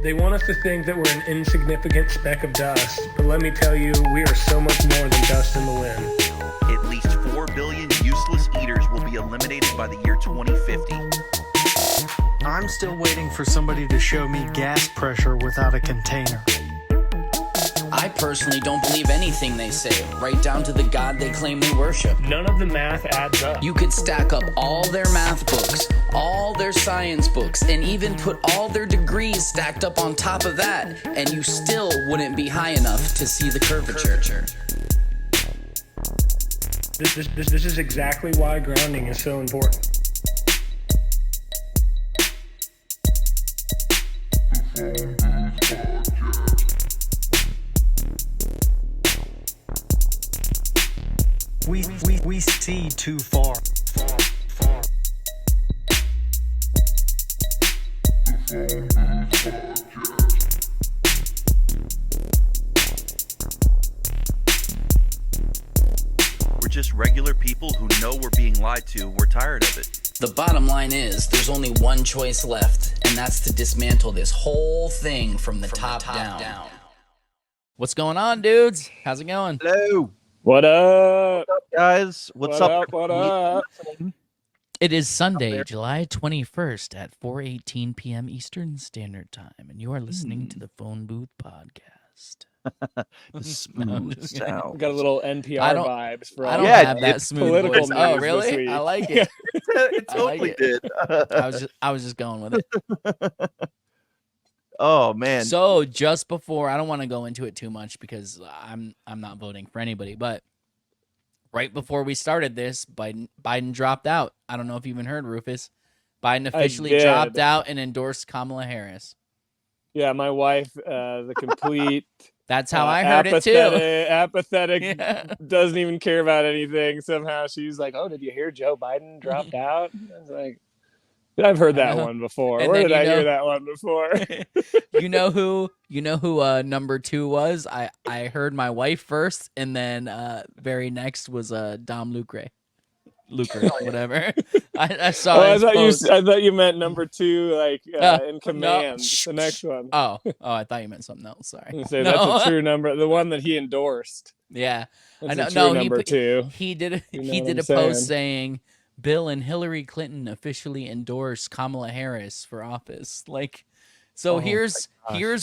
They want us to think that we're an insignificant speck of dust, but let me tell you, we are so much more than dust in the wind. At least 4 billion useless eaters will be eliminated by the year 2050. I'm still waiting for somebody to show me gas pressure without a container. I personally don't believe anything they say, right down to the God they claim they worship. None of the math adds up. You could stack up all their math books, all their science books, and even put all their degrees stacked up on top of that, and you still wouldn't be high enough to see the curvature. This is exactly why grounding is so important. We see too far. We're just regular people who know we're being lied to. We're tired of it. The bottom line is, there's only one choice left, and that's to dismantle this whole thing from the top down. What's going on, dudes? How's it going? Hello. What up? What's up, guys? What's up? What up? It is Sunday, July 21st at 4:18 p.m. Eastern Standard Time, and you are listening to the Phone Booth Podcast. The smooth sound. Got a little NPR vibes for I don't Yeah, have that it's smooth political voice. news Oh, this really? week. I like it. It I like totally it. did. I was just going with it. Oh man. So just before, I don't want to go into it too much because I'm not voting for anybody, but right before we started this, Biden dropped out. I don't know if you even heard, Rufus. Biden officially did. dropped out and endorsed Kamala Harris. Yeah, my wife, the complete That's how I heard it too. apathetic, Yeah. doesn't even care about anything. Somehow she's like, "Oh, did you hear Joe Biden dropped out?" I was like, "I've heard that one before. And Where then did I you know- hear that one before?" You know who number 2 was? I heard my wife first, and then very next was Dom Lucre, whatever. I saw. Oh, his post. I thought you meant number 2, like in command. shh, The next one. Oh, I thought you meant something else. Sorry. I was gonna say, No. that's a true number. The one that he endorsed. Yeah, That's I know. a true No, number 2. he did. You He know did a what I'm post saying Bill and Hillary Clinton officially endorsed Kamala Harris for office. Like, so Oh here's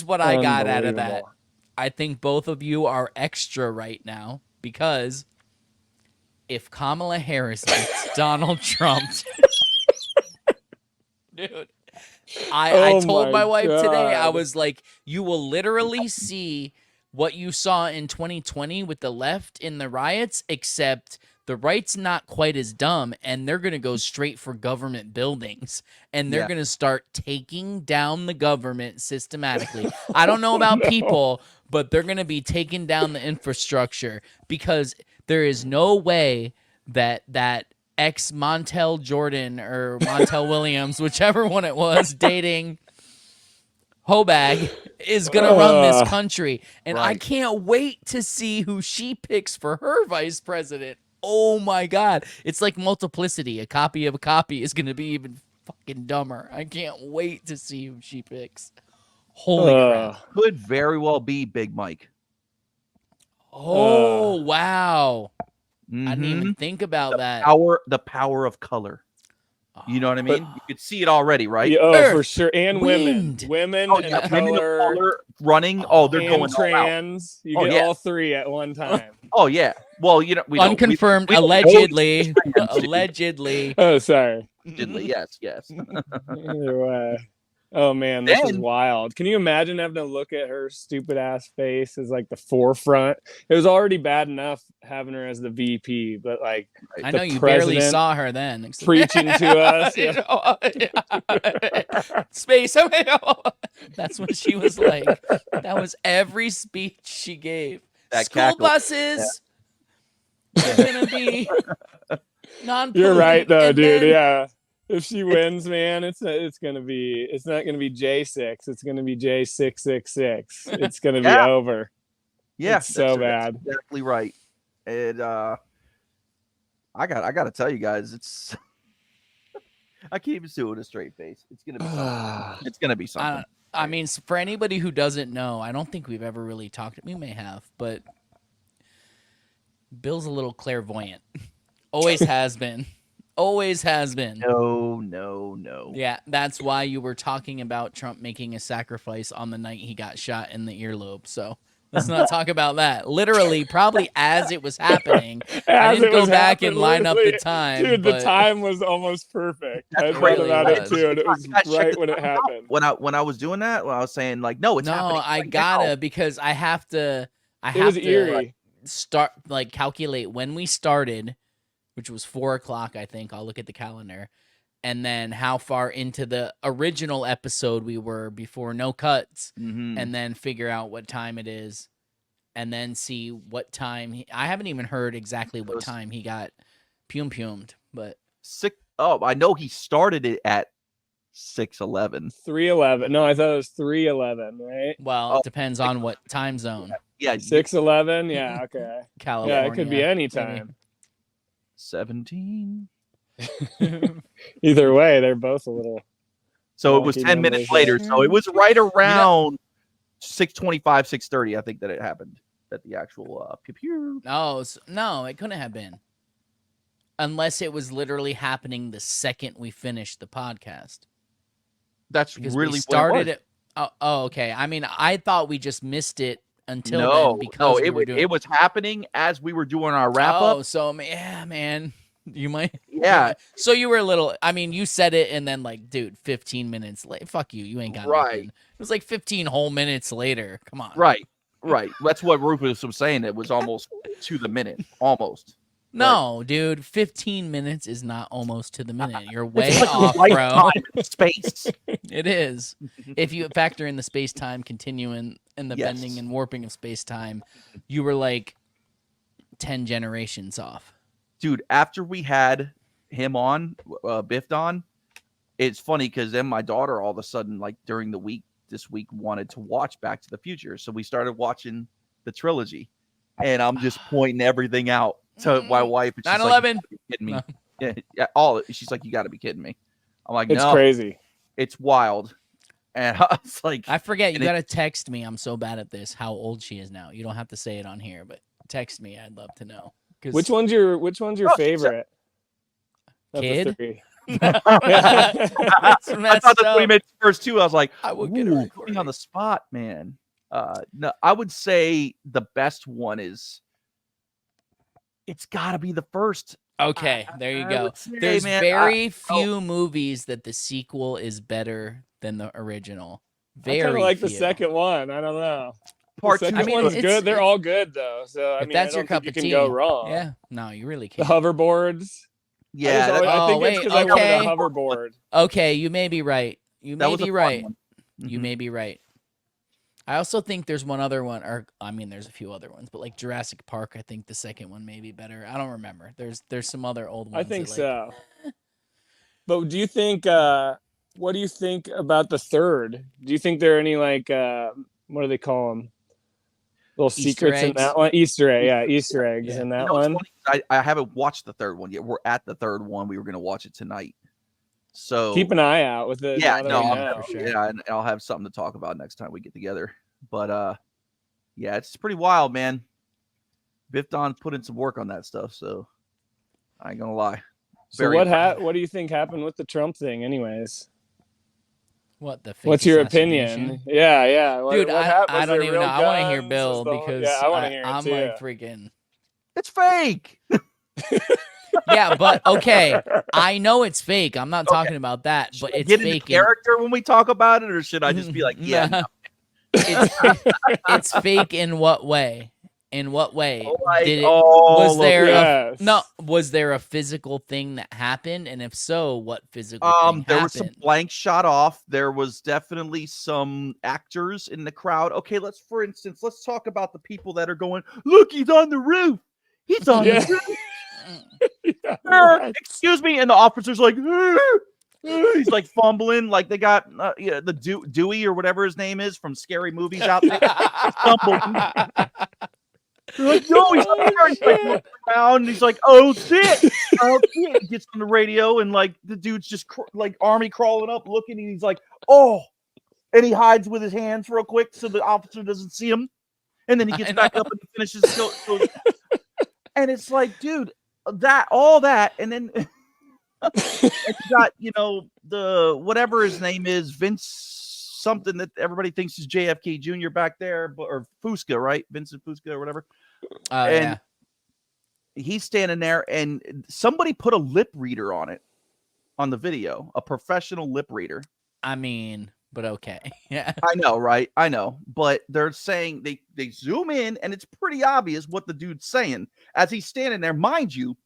what I got out of that. Unbelievable. I think both of you are extra right now because if Kamala Harris beats Donald Trump, dude, I told my wife today, I God. was like, you will literally see what you saw in 2020 with the left in the riots, except the right's not quite as dumb, and they're going to go straight for government buildings, and they're Yeah. going to start taking down the government systematically. I don't know about people, but they're going to be taking down the infrastructure because there is no way that ex Montel Jordan or Montel Williams, whichever one it was, dating Hobag is going to run this country. And I Right. can't wait to see who she picks for her vice president. Oh my God. It's like multiplicity. A copy of a copy is going to be even fucking dumber. I can't wait to see who she picks. Holy crap. Could very well be Big Mike. Oh, wow. I didn't Mhm. even think about that. The power of color. You know what I mean? You could see it already, right? Yeah, oh, Earth, for sure. And wind. women Oh and yeah, women of color, color running. Oh, they're and going all out. trans. You Oh, get yeah. all 3 at one time. Oh yeah. Well, you know, we don't- Unconfirmed, we don't know allegedly. he's trans, dude. Allegedly. Oh, sorry. Allegedly, yes. Either way. Oh man, this is Then- wild. Can you imagine having to look at her stupid ass face as like the forefront? It was already bad enough having her as the VP, but like I the know you barely president saw her then. preaching to us. You know, yeah. Space. That's what she was like. That was every speech she gave. That School cackle. buses are gonna be non. You're right though, dude. Then, Yeah. If she wins, man, it's not gonna be J6. It's gonna be J666. It's gonna be Yeah. over. Yeah, It's so bad. That's exactly right. And I got to tell you guys, it's I can't even see it with a straight face. It's gonna be something. It's gonna be something. I mean, for anybody who doesn't know, I don't think we've ever really talked. We may have, but Bill's a little clairvoyant. Always has been. Always has been. No. Yeah, that's why you were talking about Trump making a sacrifice on the night he got shot in the earlobe. So let's not talk about that. Literally, probably as it was happening. I didn't go back and line up the time. Dude, but the time was almost perfect. I That's thought crazy. about It it too, and it was I checked right the when it time out. happened. When I was doing that, when I was saying like, no, it's no, happening. I right gotta now. because I have to. It was eerie. Start like calculate when we started, which was 4 o'clock. I think I'll look at the calendar, and then how far into the original episode we were before no cuts, Mhm. and then figure out what time it is, and then see what time. I haven't even heard exactly what was- time he got pumed, but I know he started it at 6:11. 3:11. No, I thought it was 3:11, right? well, Oh. it depends on what time zone. Yeah, 6:11. Yeah, okay. California. Yeah, it could be any time. 17. Either way, they're both a little. So it was Wonky 10 minutes numbers later. there. So it was right around 6:25, 6:30. I think that it happened. That the actual pew. No, it couldn't have been. Unless it was literally happening the second we finished the podcast. That's Because really we started what it was. it. Oh, okay. I mean, I thought we just missed it until No, then because we it, were doing. it was happening as we were doing our wrap Oh, up. so yeah, man. You might. Yeah, So you were a little. I mean, you said it, and then like, dude, 15 minutes late. Fuck you. You ain't got Right. nothing. It was like 15 whole minutes later. Come on. right. That's what Rufus was saying. It was almost to the minute, almost. No, dude, 15 minutes is not almost to the minute. You're way It's like a off, bro. lifetime in space. It is. If you factor in the space-time continuum and the Yes. bending and warping of space-time, you were like 10 generations off. Dude, after we had him on, Biffed on, it's funny because then my daughter all of a sudden, like during the week, this week, wanted to watch Back to the Future. So we started watching the trilogy, and I'm just pointing everything out to my wife. and she's like, 9/11. "You gotta be kidding me." No. Yeah, all she's like, "You got to be kidding me." I'm like, It's "No, crazy. it's wild." And I was like, I forget. You And it- got to text me. I'm so bad at this. How old she is now. You don't have to say it on here, but text me. I'd love to know. 'Cause- Which one's your Oh, she's favorite? Of the Kid? three? That's I messed thought that's what he up. meant first too. I was like, I will get a "Ooh, put me recording. on the spot, man." No, I would say the best one is. It's got to be the first. Okay, there you I go. would say, There's man, very few movies that the sequel is better than the original. I kind Very of like the few. second one. I don't know. Part the two. second I mean, one's it's- good. They're all good though. So I If mean, that's I your don't cup think of you tea, can go wrong. Yeah, no, you really The can't. hoverboards. Yeah, I Oh, think it's wait, because I wanted okay. a hoverboard. Okay, you may be right. You that may was a be fun right. one. You Mhm. may be right. I also think there's one other one, or I mean, there's a few other ones, but like Jurassic Park, I think the second one may be better. I don't remember. There's some other old ones. I think that, like, so. But do you think? What do you think about the third? Do you think there are any like what do they call them? Little Easter secrets in eggs? that one? Easter egg, yeah, Easter eggs Yeah. in You that know, it's one. funny, I haven't watched the third one yet. We're at the third one. We were going to watch it tonight. So Keep an eye out with it. yeah, now that no, we I'll know. have- for sure. yeah, and I'll have something to talk about next time we get together. But yeah, it's pretty wild, man. Biff Don's put in some work on that stuff, so I ain't gonna lie. So Very what do you think happened with the Trump thing, anyways? what the? Fake What's your assassination? opinion? Yeah. Dude, what happened? I Was don't there even know. real I want to hear guns? Bill Was the- because yeah, I want to hear it I'm too. like freaking. It's fake. Yeah, but okay, I know it's fake. I'm not talking about that, but Should I it's get into fake. character when we talk about it, or should I just be like, yeah, Nah. no. It's fake in what way? In what way Like, did it? oh, Was there Yes. was there a physical thing that happened? And if so, what physical thing there happened? was some blank shot off. There was definitely some actors in the crowd. Okay, for instance, let's talk about the people that are going, look, he's on the roof. He's on Yeah. the roof. Yeah, "Er, excuse me." And the officer's like, "Er, er." He's like fumbling, like they got the Dewey or whatever his name is from Scary Movies out there. They're like, no, he's not there. He's like looking around and he's like, oh shit. Oh shit. He gets on the radio and like the dude's just like army crawling up looking and he's like, oh, and he hides with his hands real quick so the officer doesn't see him, and then he gets back up and he finishes. And it's like, dude, all that, and then and you got the whatever his name is, Vince something that everybody thinks is JFK Jr. back there, or Fusca, right? Vincent Fusca or whatever. And he's standing there, and somebody put a lip reader on it, on the video, a professional lip reader. I mean, but okay. Yeah. I know, right? I know. But they're saying they zoom in, and it's pretty obvious what the dude's saying as he's standing there. Mind you,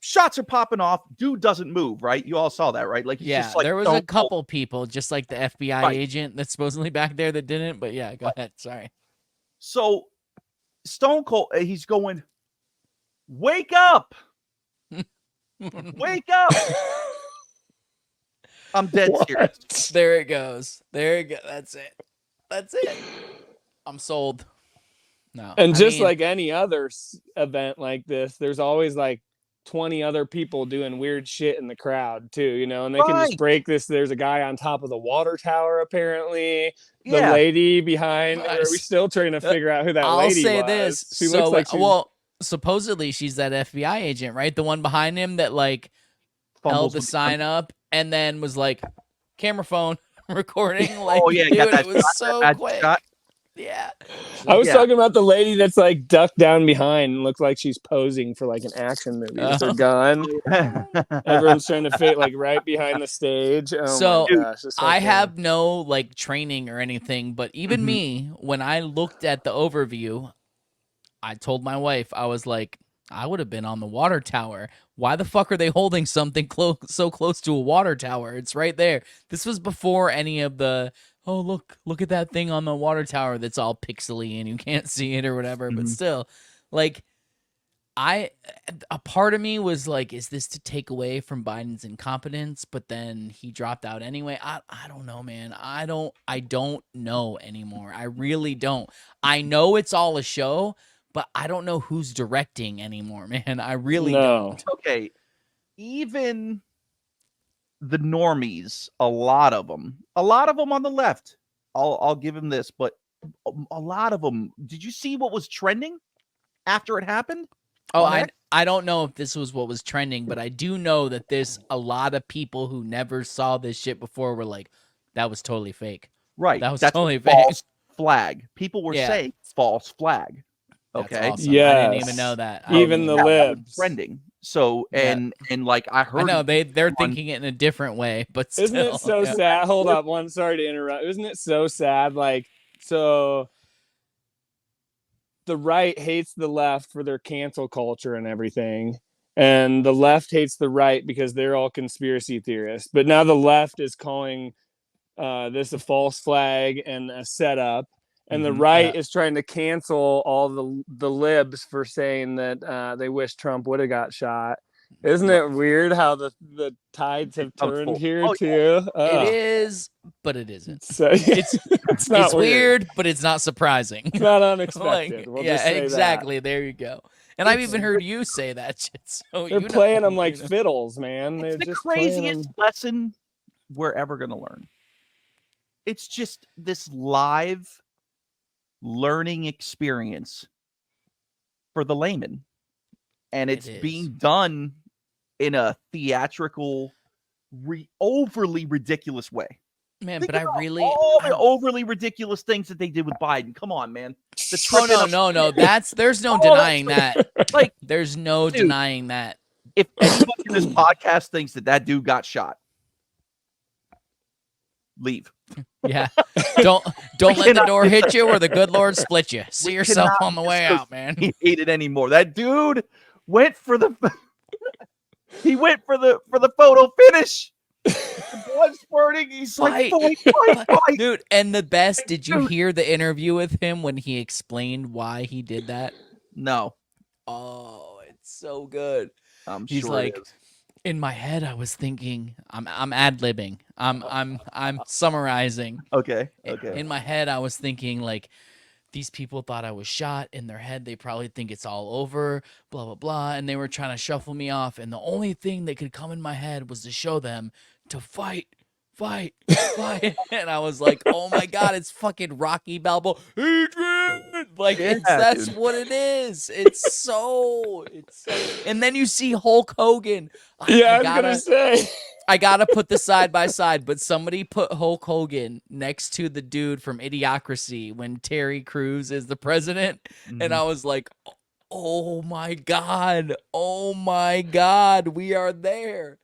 shots are popping off. Dude doesn't move, right? You all saw that, right? Like, he's just like, there was a couple people, just like the FBI agent that's supposedly back there that didn't. But yeah, go ahead. Sorry. So Stone Cold, he's going, wake up. Wake up. I'm dead serious. There it goes. There it goes. That's it. That's it. I'm sold. No. And I just mean, like any other event like this, there's always like 20 other people doing weird shit in the crowd too, and they can just break this. There's a guy on top of the water tower, apparently. The lady behind. Are we still trying to figure out who that lady was? I'll say this. She looks like supposedly she's that FBI agent, right? The one behind him that like held the sign up and then was like camera phone recording. Like, dude, it was so quick. Shot. Yeah. I was talking about the lady that's like ducked down behind and looks like she's posing for like an action movie with her gun. Everyone's trying to fit like right behind the stage. Oh so my gosh, I have no like training or anything, but even me, when I looked at the overview, I told my wife, I was like, I would have been on the water tower. Why the fuck are they holding something so close to a water tower? It's right there. This was before any of the, oh, look at that thing on the water tower that's all pixely and you can't see it or whatever. But still, like, a part of me was like, is this to take away from Biden's incompetence? But then he dropped out anyway. I don't know, man. I don't know anymore. I really don't. I know it's all a show, but I don't know who's directing anymore, man. I really don't. Okay. Even the normies, a lot of them on the left, I'll give him this, but a lot of them, did you see what was trending after it happened? Oh, I don't know if this was what was trending, but I do know that there's a lot of people who never saw this shit before were like, that was totally fake. Right. That's totally fake. False flag. People were saying false flag. Okay. Awesome. Yeah. I didn't even know that. Even the libs trending. So and like I heard, I know they're thinking it in a different way, but still. Isn't it so sad? Hold up, sorry to interrupt. Isn't it so sad? Like, so the right hates the left for their cancel culture and everything, and the left hates the right because they're all conspiracy theorists. But now the left is calling this a false flag and a setup. And the right is trying to cancel all the libs for saying that they wish Trump would have got shot. Isn't it weird how the tides have turned here too? It is, but it isn't. So, it's not it's weird, but it's not surprising. It's not unexpected. We'll just say exactly. that. There you go. And I've even heard you say that shit. So they're playing them like fiddles, man. It's they're the craziest lesson we're ever gonna learn. It's just this live learning experience for the layman, and it's being done in a theatrical, overly ridiculous way. Man, Think but I about really all the overly ridiculous things that they did with Biden. Come on, man. No. There's no denying that. Like, there's no denying that. If anybody in this podcast thinks that dude got shot, leave. Yeah. Don't let the door hit you or the good Lord split you. See yourself on the way out, man. He hate it anymore. That dude went for the photo finish. The blood spurting. He's like, fight. Dude, and the best, did you hear the interview with him when he explained why he did that? No. Oh, it's so good. He's sure like, in my head, I was thinking, I'm ad-libbing. I'm summarizing. Okay. In my head, I was thinking like, these people thought I was shot. In their head, they probably think it's all over, blah, blah, blah. And they were trying to shuffle me off. And the only thing that could come in my head was to show them to fight fight, fight. And I was like, oh my God, it's fucking Rocky Balboa. Adrian! Like, that's dude. what it is. It's so. And then you see Hulk Hogan. Yeah, I was gonna say. I gotta put the side by side, but somebody put Hulk Hogan next to the dude from Idiocracy when Terry Crews is the president. And I was like, oh my God, we are there.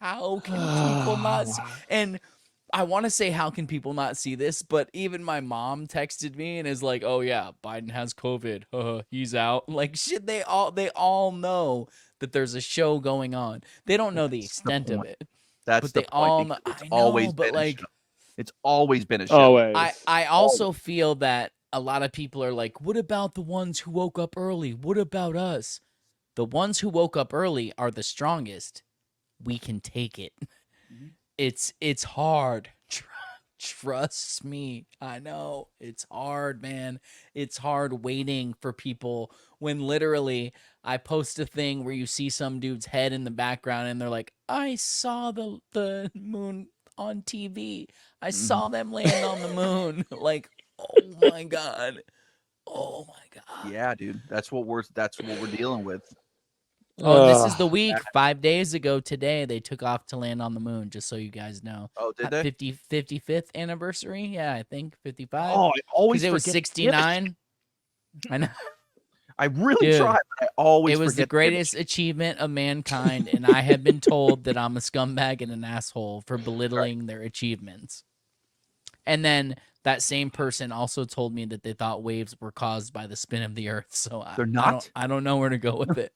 How can people not see? And I want to say, how can people not see this? But even my mom texted me and is like, oh yeah, Biden has COVID. He's out. Like, shit, they all know that there's a show going on. They don't know the extent of it. That's But the they all point. know, It's I always know, but been a like, show. It's always been a show. Always. I also feel that a lot of people are like, what about the ones who woke up early? What about us? The ones who woke up early are the strongest. We can take it. It's hard. Trust me. I know. It's hard, man. It's hard waiting for people when literally I post a thing where you see some dude's head in the background and they're like, I saw the moon on TV. I saw them land on the moon. Like, oh my God. Oh my God. Yeah, dude. That's what we're dealing with. Oh, this is the week. 5 days ago today, they took off to land on the moon, just so you guys know. Oh, did they? 55th anniversary? Yeah, I think 55. Oh, I always Because it was forget 69. I know. I really Dude, try, but I always It was the forget greatest achievement of mankind, and I have been told that I'm a scumbag and an asshole for belittling their achievements. And then that same person also told me that they thought waves were caused by the spin of the earth. So They're not? I don't know where to go with it.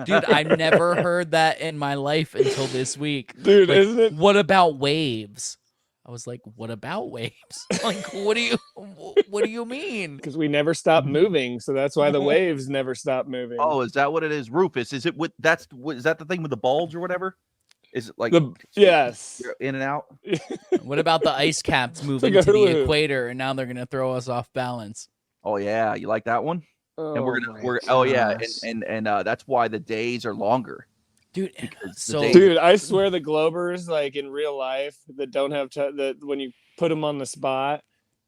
Dude, I never heard that in my life until this week. Dude, Like, isn't it? what about waves? I was like, what about waves? Like, what do you mean? Because we never stop moving, so that's why the waves never stop moving. Oh, is that what it is? Rufus, is it with is that the thing with the bulge or whatever? Is it like Yes. you're in and out? What about the ice caps moving like a to the hula hoop. equator and now they're gonna throw us off balance? Oh yeah, you like that one? And my that's why the days are longer. Dude, Because the so days- Dude, I swear the Globers, like in real life, that don't have that when you put them on the spot,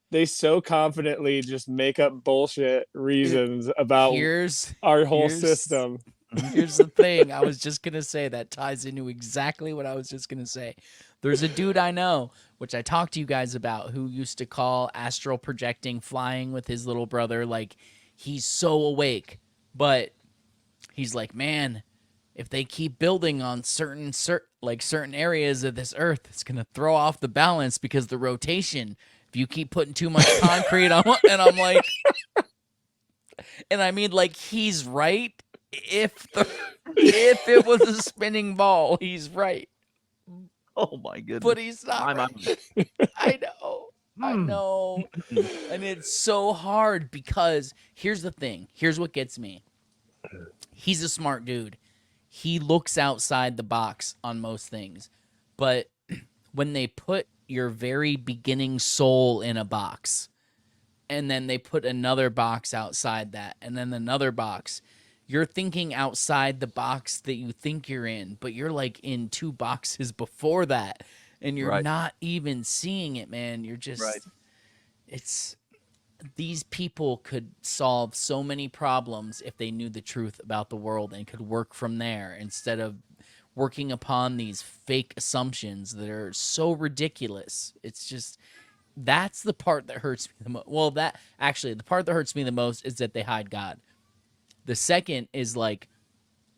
they so confidently just make up bullshit reasons about here's our whole here's- system. Here's the thing. I was just going to say that ties into exactly what I was just going to say. There's a dude I know, which I talked to you guys about, who used to call astral projecting flying with his little brother. Like, he's so awake. But he's like, man, if they keep building on certain areas of this earth, it's going to throw off the balance because the rotation. If you keep putting too much concrete on, and I'm like, and I mean, like, he's right. If it was a spinning ball, he's right. Oh my goodness. But he's not. Right. I know. I know. And it's so hard because here's the thing. Here's what gets me. He's a smart dude. He looks outside the box on most things. But when they put your very beginning soul in a box, and then they put another box outside that, and then another box, you're thinking outside the box that you think you're in, but you're like in two boxes before that, and you're not even seeing it, man. You're just, it's, these people could solve so many problems if they knew the truth about the world and could work from there instead of working upon these fake assumptions that are so ridiculous. It's just, that's the part that hurts me the most. Well, the part that hurts me the most is that they hide God. The second is like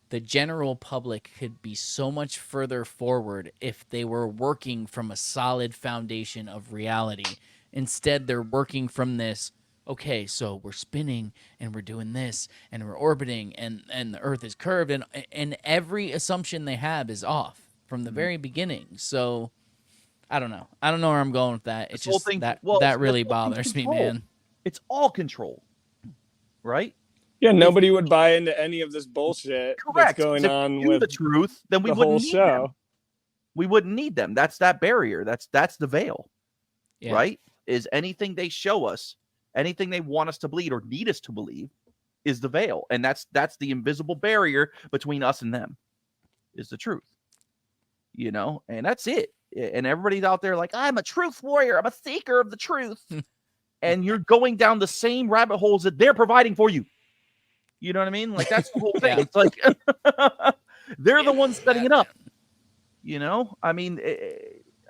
the general public could be so much further forward if they were working from a solid foundation of reality. Instead, they're working from this, okay, so we're spinning and we're doing this and we're orbiting and the earth is curved and every assumption they have is off from the very beginning. So I don't know. I don't know where I'm going with that. It's just that really bothers me, man. It's all control. Right? Yeah, nobody would buy into any of this bullshit that's going on with the truth. Then we the wouldn't whole need show. them. We wouldn't need them. That's that barrier. That's the veil. Yeah. Right? Is anything they show us, anything they want us to believe or need us to believe, is the veil, and that's the invisible barrier between us and them. Is the truth. You know, and that's it. and everybody's out there like, I'm a truth warrior, I'm a seeker of the truth, and you're going down the same rabbit holes that they're providing for you. You know what I mean? Like, that's the whole thing. Yeah. It's like they're the ones setting it up. You know, I mean,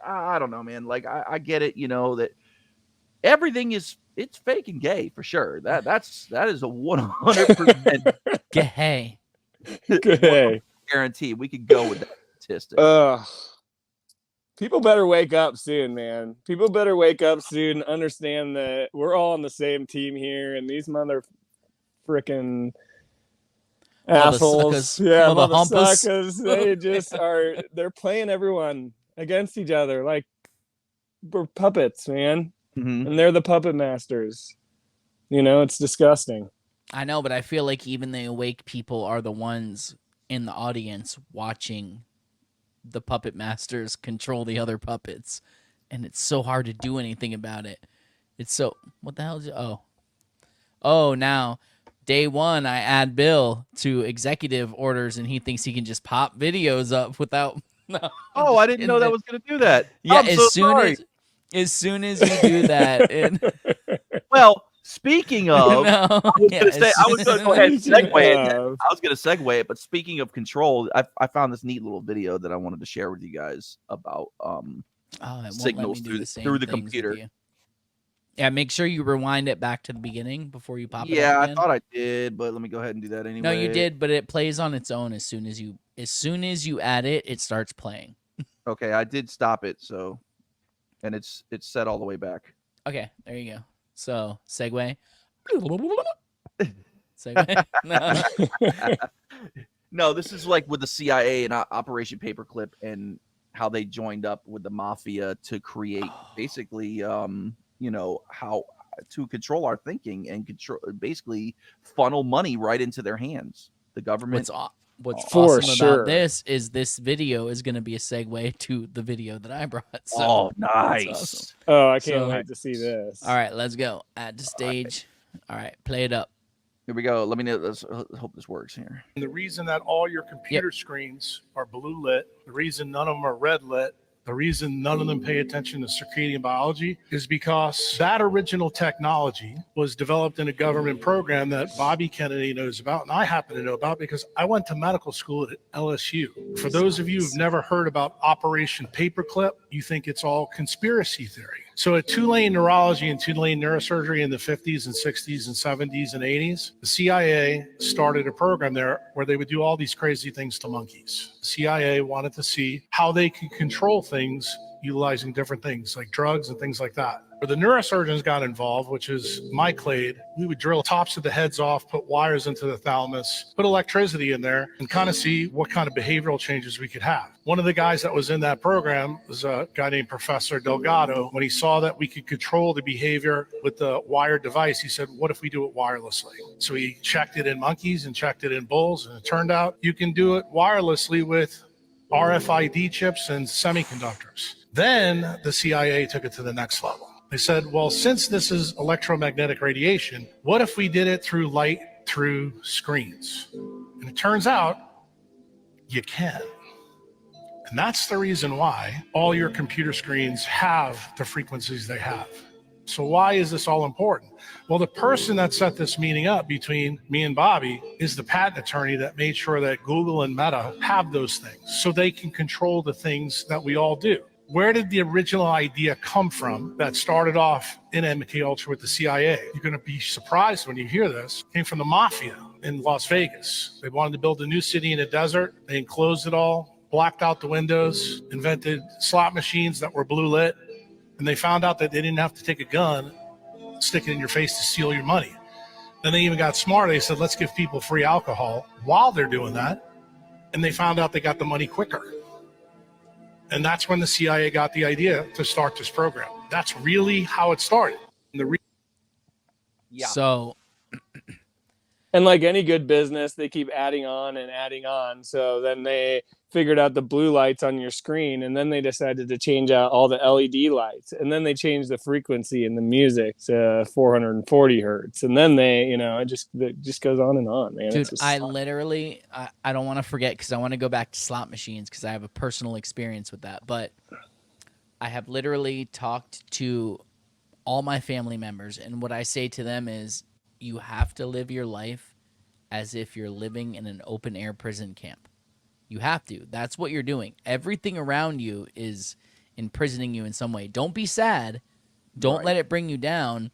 I don't know, man. Like, I get it. You know that everything it's fake and gay for sure. That is a 100% Gay. Good. guarantee. We could go with that statistic. People better wake up soon, man. People better wake up soon. Understand that we're all on the same team here, and these mother frickin' assholes, suckers, yeah, mother mother humpers. suckers. They just are. They're playing everyone against each other like we're puppets, man. Mhm. And they're the puppet masters. You know, it's disgusting. I know, but I feel like even the awake people are the ones in the audience watching the puppet masters control the other puppets, and it's so hard to do anything about it. It's so what the hell is it? Now day one I add Bill to executive orders, and he thinks he can just pop videos up without. No, Oh, I didn't know that was going to do that. Yeah, I'm so sorry. as soon as you do that, Well, speaking of, no, I was going to say, I was going to go ahead and segue it. Uh, I was going to segue it, but speaking of control, I found this neat little video that I wanted to share with you guys about Oh, it won't let signals me do through the same through the things with computer. you. Yeah, make sure you rewind it back to the beginning before you pop it Yeah, up I again. thought I did, but let me go ahead and do that anyway. No, you did, but it plays on its own as soon as you add it, it starts playing. Okay, I did stop it, so, and it's set all the way back. Okay, there you go. So segue. Segue. No. No, this is like with the CIA and Operation Paperclip and how they joined up with the mafia to create basically, you know, how to control our thinking and control, basically funnel money right into their hands. The government. What's For awesome sure. about this video is going to be a segue to the video that I brought. So, Oh, that's nice. awesome. Oh, I can't So- wait to see this. All right, let's go. Add to stage. All right, play it up. Here we go. Let me know. Let's hope this works here. And the reason that all your computer screens are blue lit, the reason none of them are red lit, the reason none of them pay attention to circadian biology is because that original technology was developed in a government program that Bobby Kennedy knows about, and I happen to know about because I went to medical school at LSU. For those of you who've never heard about Operation Paperclip, you think it's all conspiracy theory. So at Tulane Neurology and Tulane Neurosurgery in the 50s and 60s and 70s and 80s, the CIA started a program there where they would do all these crazy things to monkeys. The CIA wanted to see how they could control things utilizing different things like drugs and things like that. Where the neurosurgeons got involved, which is my clade, we would drill tops of the heads off, put wires into the thalamus, put electricity in there, and kind of see what kind of behavioral changes we could have. One of the guys that was in that program was a guy named Professor Delgado. When he saw that we could control the behavior with the wired device, he said, what if we do it wirelessly? So he checked it in monkeys and checked it in bulls, and it turned out you can do it wirelessly with RFID chips and semiconductors. Then the CIA took it to the next level. They said, well, since this is electromagnetic radiation, what if we did it through light through screens? And it turns out you can. And that's the reason why all your computer screens have the frequencies they have. So why is this all important? Well, the person that set this meeting up between me and Bobby is the patent attorney that made sure that Google and Meta have those things so they can control the things that we all do. Where did the original idea come from that started off in MK Ultra with the CIA? You're going to be surprised when you hear this. It came from the mafia in Las Vegas. They wanted to build a new city in a desert. They enclosed it all, blacked out the windows, invented slot machines that were blue lit. And they found out that they didn't have to take a gun, stick it in your face to steal your money. Then they even got smart. They said, let's give people free alcohol while they're doing that. And they found out they got the money quicker. And that's when the CIA got the idea to start this program. That's really how it started. And Yeah. So And like any good business, they keep adding on and adding on. So then they figured out the blue lights on your screen, and then they decided to change out all the LED lights, and then they changed the frequency in the music to 440 hertz, and then they, you know, it just goes on and on, man. dude, It's just I literally, I don't want to forget because I want to go back to slot machines because I have a personal experience with that. But I have literally talked to all my family members, and what I say to them is, you have to live your life as if you're living in an open air prison camp. You have to. That's what you're doing. Everything around you is imprisoning you in some way. Don't be sad. Don't let it bring you down,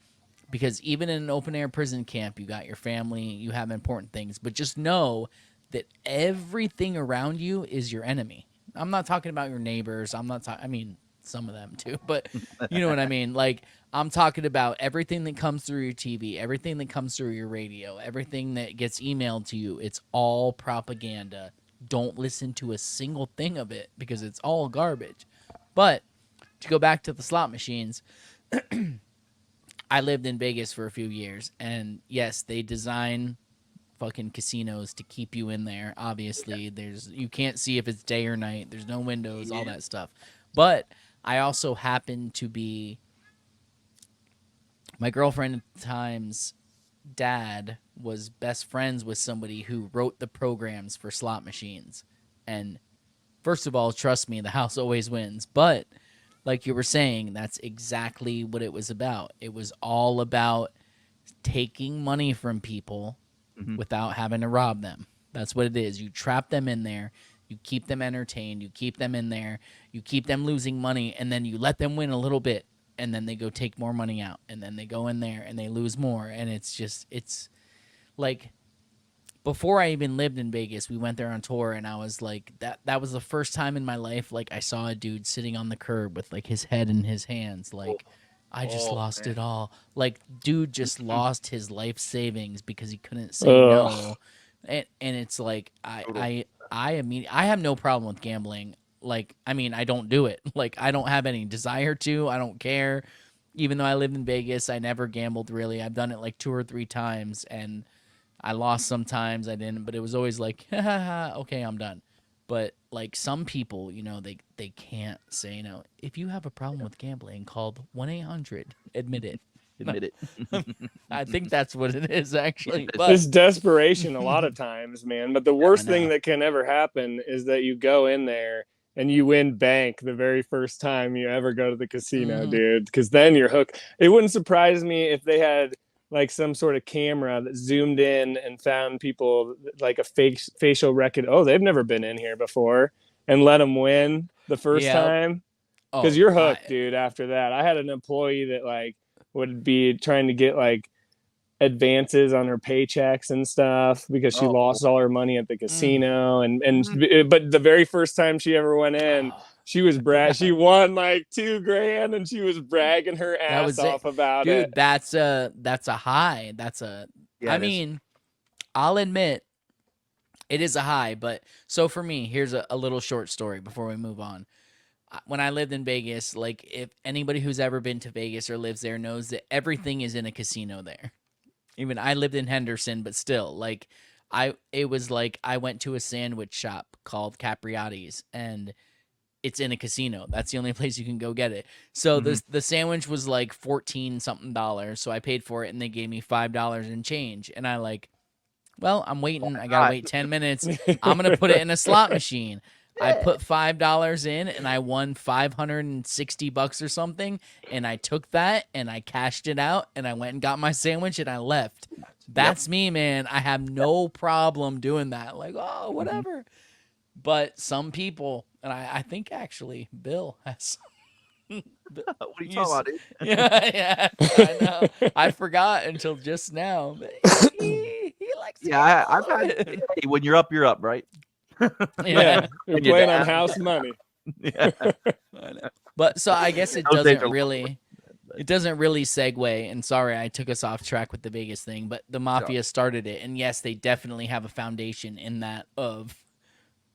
because even in an open air prison camp, you got your family, you have important things, but just know that everything around you is your enemy. I'm not talking about your neighbors. I'm not talking, I mean, some of them too, but you know what I mean? Like, I'm talking about everything that comes through your TV, everything that comes through your radio, everything that gets emailed to you. It's all propaganda. Don't listen to a single thing of it, because it's all garbage. But to go back to the slot machines, I lived in Vegas for a few years, and yes, they design fucking casinos to keep you in there. Obviously, you can't see if it's day or night. There's no windows, all that stuff. But I also happen to be my girlfriend at the time's dad was best friends with somebody who wrote the programs for slot machines. And first of all, trust me, the house always wins. But like you were saying, that's exactly what it was about. It was all about taking money from people without having to rob them. That's what it is. You trap them in there. You keep them entertained. You keep them in there. You keep them losing money, and then you let them win a little bit, and then they go take more money out, and then they go in there and they lose more. And it's like, before I even lived in Vegas, we went there on tour, and I was like, that was the first time in my life, like, I saw a dude sitting on the curb with like his head in his hands, like, I just lost it all. Like, dude just lost his life savings because he couldn't say no. And it's like, I have no problem with gambling. Like, I mean, I don't do it. Like, I don't have any desire to. I don't care. Even though I lived in Vegas, I never gambled really. I've done it like 2 or 3 times, and I lost sometimes. I didn't, but it was always like, ha ha ha, okay, I'm done. But like, some people, you know, they can't say no. If you have a problem with gambling, call 1-800-ADMIT IT. Admit it. I think that's what it is, actually. It's But desperation a lot of times, man. But the worst thing that can ever happen is that you go in there and you win bank the very first time you ever go to the casino, dude. Because then you're hooked. It wouldn't surprise me if they had like some sort of camera that zoomed in and found people like a fake facial record. Oh, they've never been in here before, and let them win the first time. Because you're hooked, dude. After that, I had an employee that like would be trying to get like advances on her paychecks and stuff because she lost all her money at the casino. But the very first time she ever went in, she was she won like $2,000, and she was bragging her ass off about it. Dude, that's a high. I mean, I'll admit it is a high, but so for me, here's a little short story before we move on. When I lived in Vegas, like, if anybody who's ever been to Vegas or lives there knows that everything is in a casino there. Even I lived in Henderson, but still, like, it was like I went to a sandwich shop called Capriati's, and it's in a casino. That's the only place you can go get it. So the sandwich was like $14 something. So I paid for it, and they gave me $5 in change. And I like, well, I'm waiting. I gotta wait 10 minutes. I'm gonna put it in a slot machine. I put $5 in, and I won $560 or something. And I took that and I cashed it out, and I went and got my sandwich, and I left. That's me, man. I have no problem doing that. Like, oh, whatever. But some people, and I think actually Bill has. What are you talking about, dude? Yeah, I know. I forgot until just now. But he likes to. Yeah, I've had. Hey, when you're up, right? Yeah, you're And your playing on dad. house money. Yeah. But so I guess it Those days doesn't are really. It doesn't really segue, and sorry I took us off track with the Vegas thing, but the Mafia started it, and yes, they definitely have a foundation in that of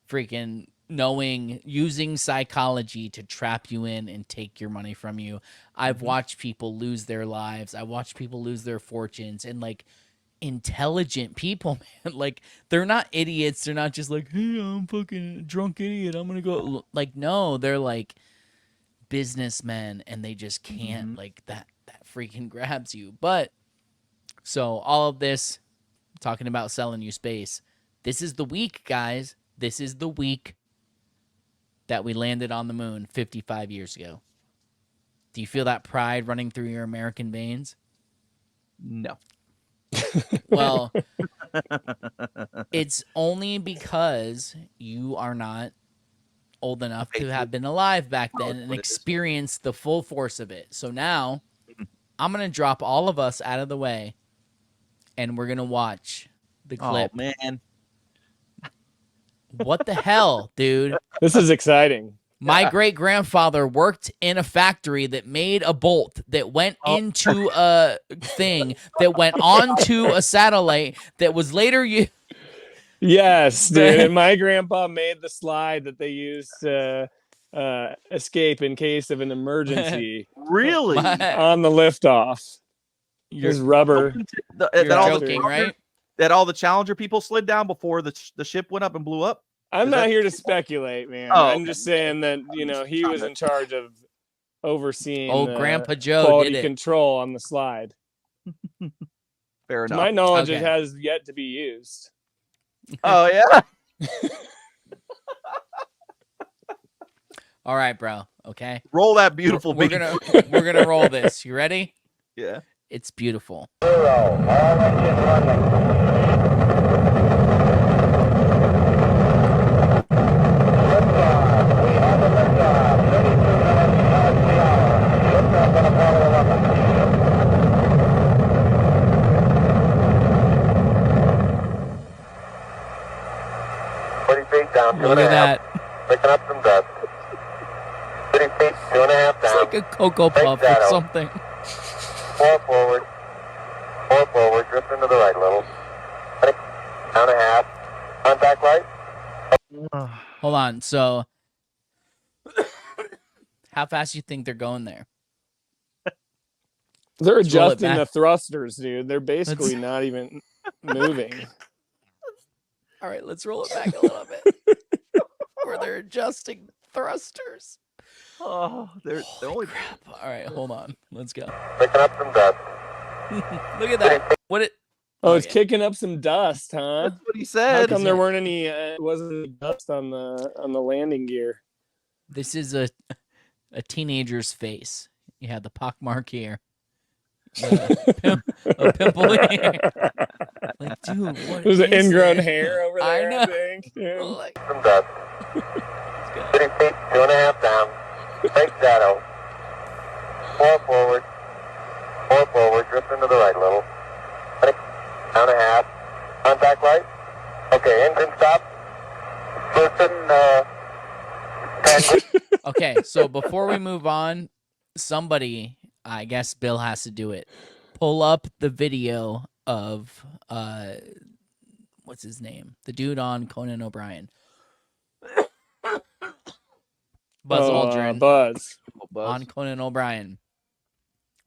freaking using psychology to trap you in and take your money from you. I've watched people lose their lives. I watched people lose their fortunes, and like, intelligent people, man, like, they're not idiots. They're not just like, hey, I'm fucking drunk idiot, I'm gonna go. Like, no, they're like businessmen, and they just can't, like, that freaking grabs you. But so all of this talking about selling you space, this is the week, guys. This is the week that we landed on the moon 55 years ago. Do you feel that pride running through your American veins? No. Well, it's only because you are not old enough to have been alive back then and experienced the full force of it. So now I'm going to drop all of us out of the way and we're going to watch the clip. Oh, man. What the hell, dude? This is exciting. My great-grandfather worked in a factory that made a bolt that went into a thing that went onto a satellite that was later used. Yes, dude. And my grandpa made the slide that they used to escape in case of an emergency Really? on the liftoff. His rubber. You're joking, right? That all the Challenger people slid down before the ship went up and blew up? I'm not here to speculate, man. Oh, I'm just saying that, he was in charge of overseeing Grandpa Joe quality did it. control on the slide. Fair To enough. my knowledge, Okay. it has yet to be used. Oh, yeah? All right, bro. Okay. Roll that beautiful We're beat. gonna roll this. You ready? Yeah. It's beautiful. Look at that. Picking up some dust. 30 feet, 2.5 It's down. like a Cocoa Puff or shadow. something. 4 forward. 4 forward. Drift into the right a little. 20, down a half. Contact light. Hold on. So, how fast you think they're going there? They're Let's roll it adjusting back. the thrusters, dude. They're basically not even moving. All right, let's roll it back a little bit. Where they're adjusting thrusters. Oh, they're only. Crap. All right, hold on. Let's go. Picking up some dust. Look at that. What it? Oh, it's yeah. kicking up some dust, huh? That's what he How said. come there weren't any? Wasn't any dust on the landing gear? This is a teenager's face. You have the pockmark here. A pimple here. Like, dude, what There's an is ingrown that? hair over I there. know. I think. Yeah. Like, Some dust. 30 feet, 2.5 down. Take shadow. 4 forward. 4 forward. Drift into the right a little. 20, down a half. Contact light. Okay, engine stop. Houston, okay, so before we move on, somebody, I guess Bill has to do it. Pull up the video of what's his name? The dude on Conan O'Brien. Buzz Aldrin Buzz. on Conan O'Brien.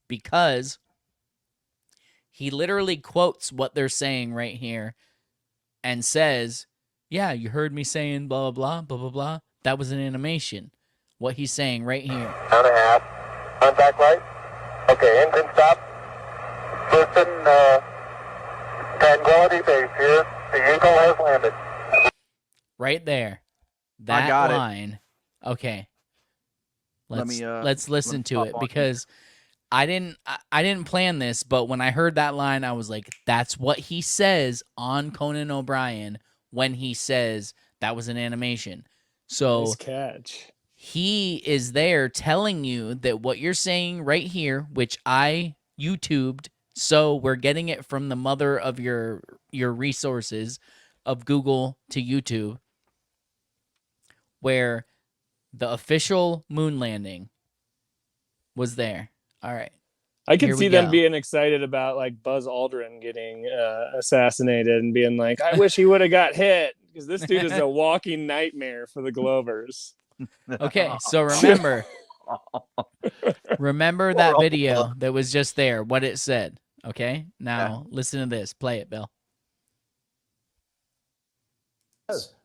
Because he literally quotes what they're saying right here and says, yeah, you heard me saying blah, blah, blah, blah, blah, blah. That was an animation. What he's saying right here. down a half. Contact light. Okay, engine stop. Houston, Tranquility Base here. The Eagle has landed. Right there. I That got it. line. Okay. Let Let's me, let's listen to stop it on you. because I didn't plan this, but when I heard that line, I was like, that's what he says on Conan O'Brien when he says that was an animation. So Nice catch. he is there telling you that what you're saying right here, which I YouTubed, so we're getting it from the mother of your resources of Google to YouTube, where the official moon landing was there. All right. I could Here we see them go. being excited about like Buzz Aldrin getting assassinated and being like, I wish he would have got hit because this dude is a walking nightmare for the Glovers. Okay, so remember that video that was just there, what it said. Okay, now listen to this. Play it, Bill.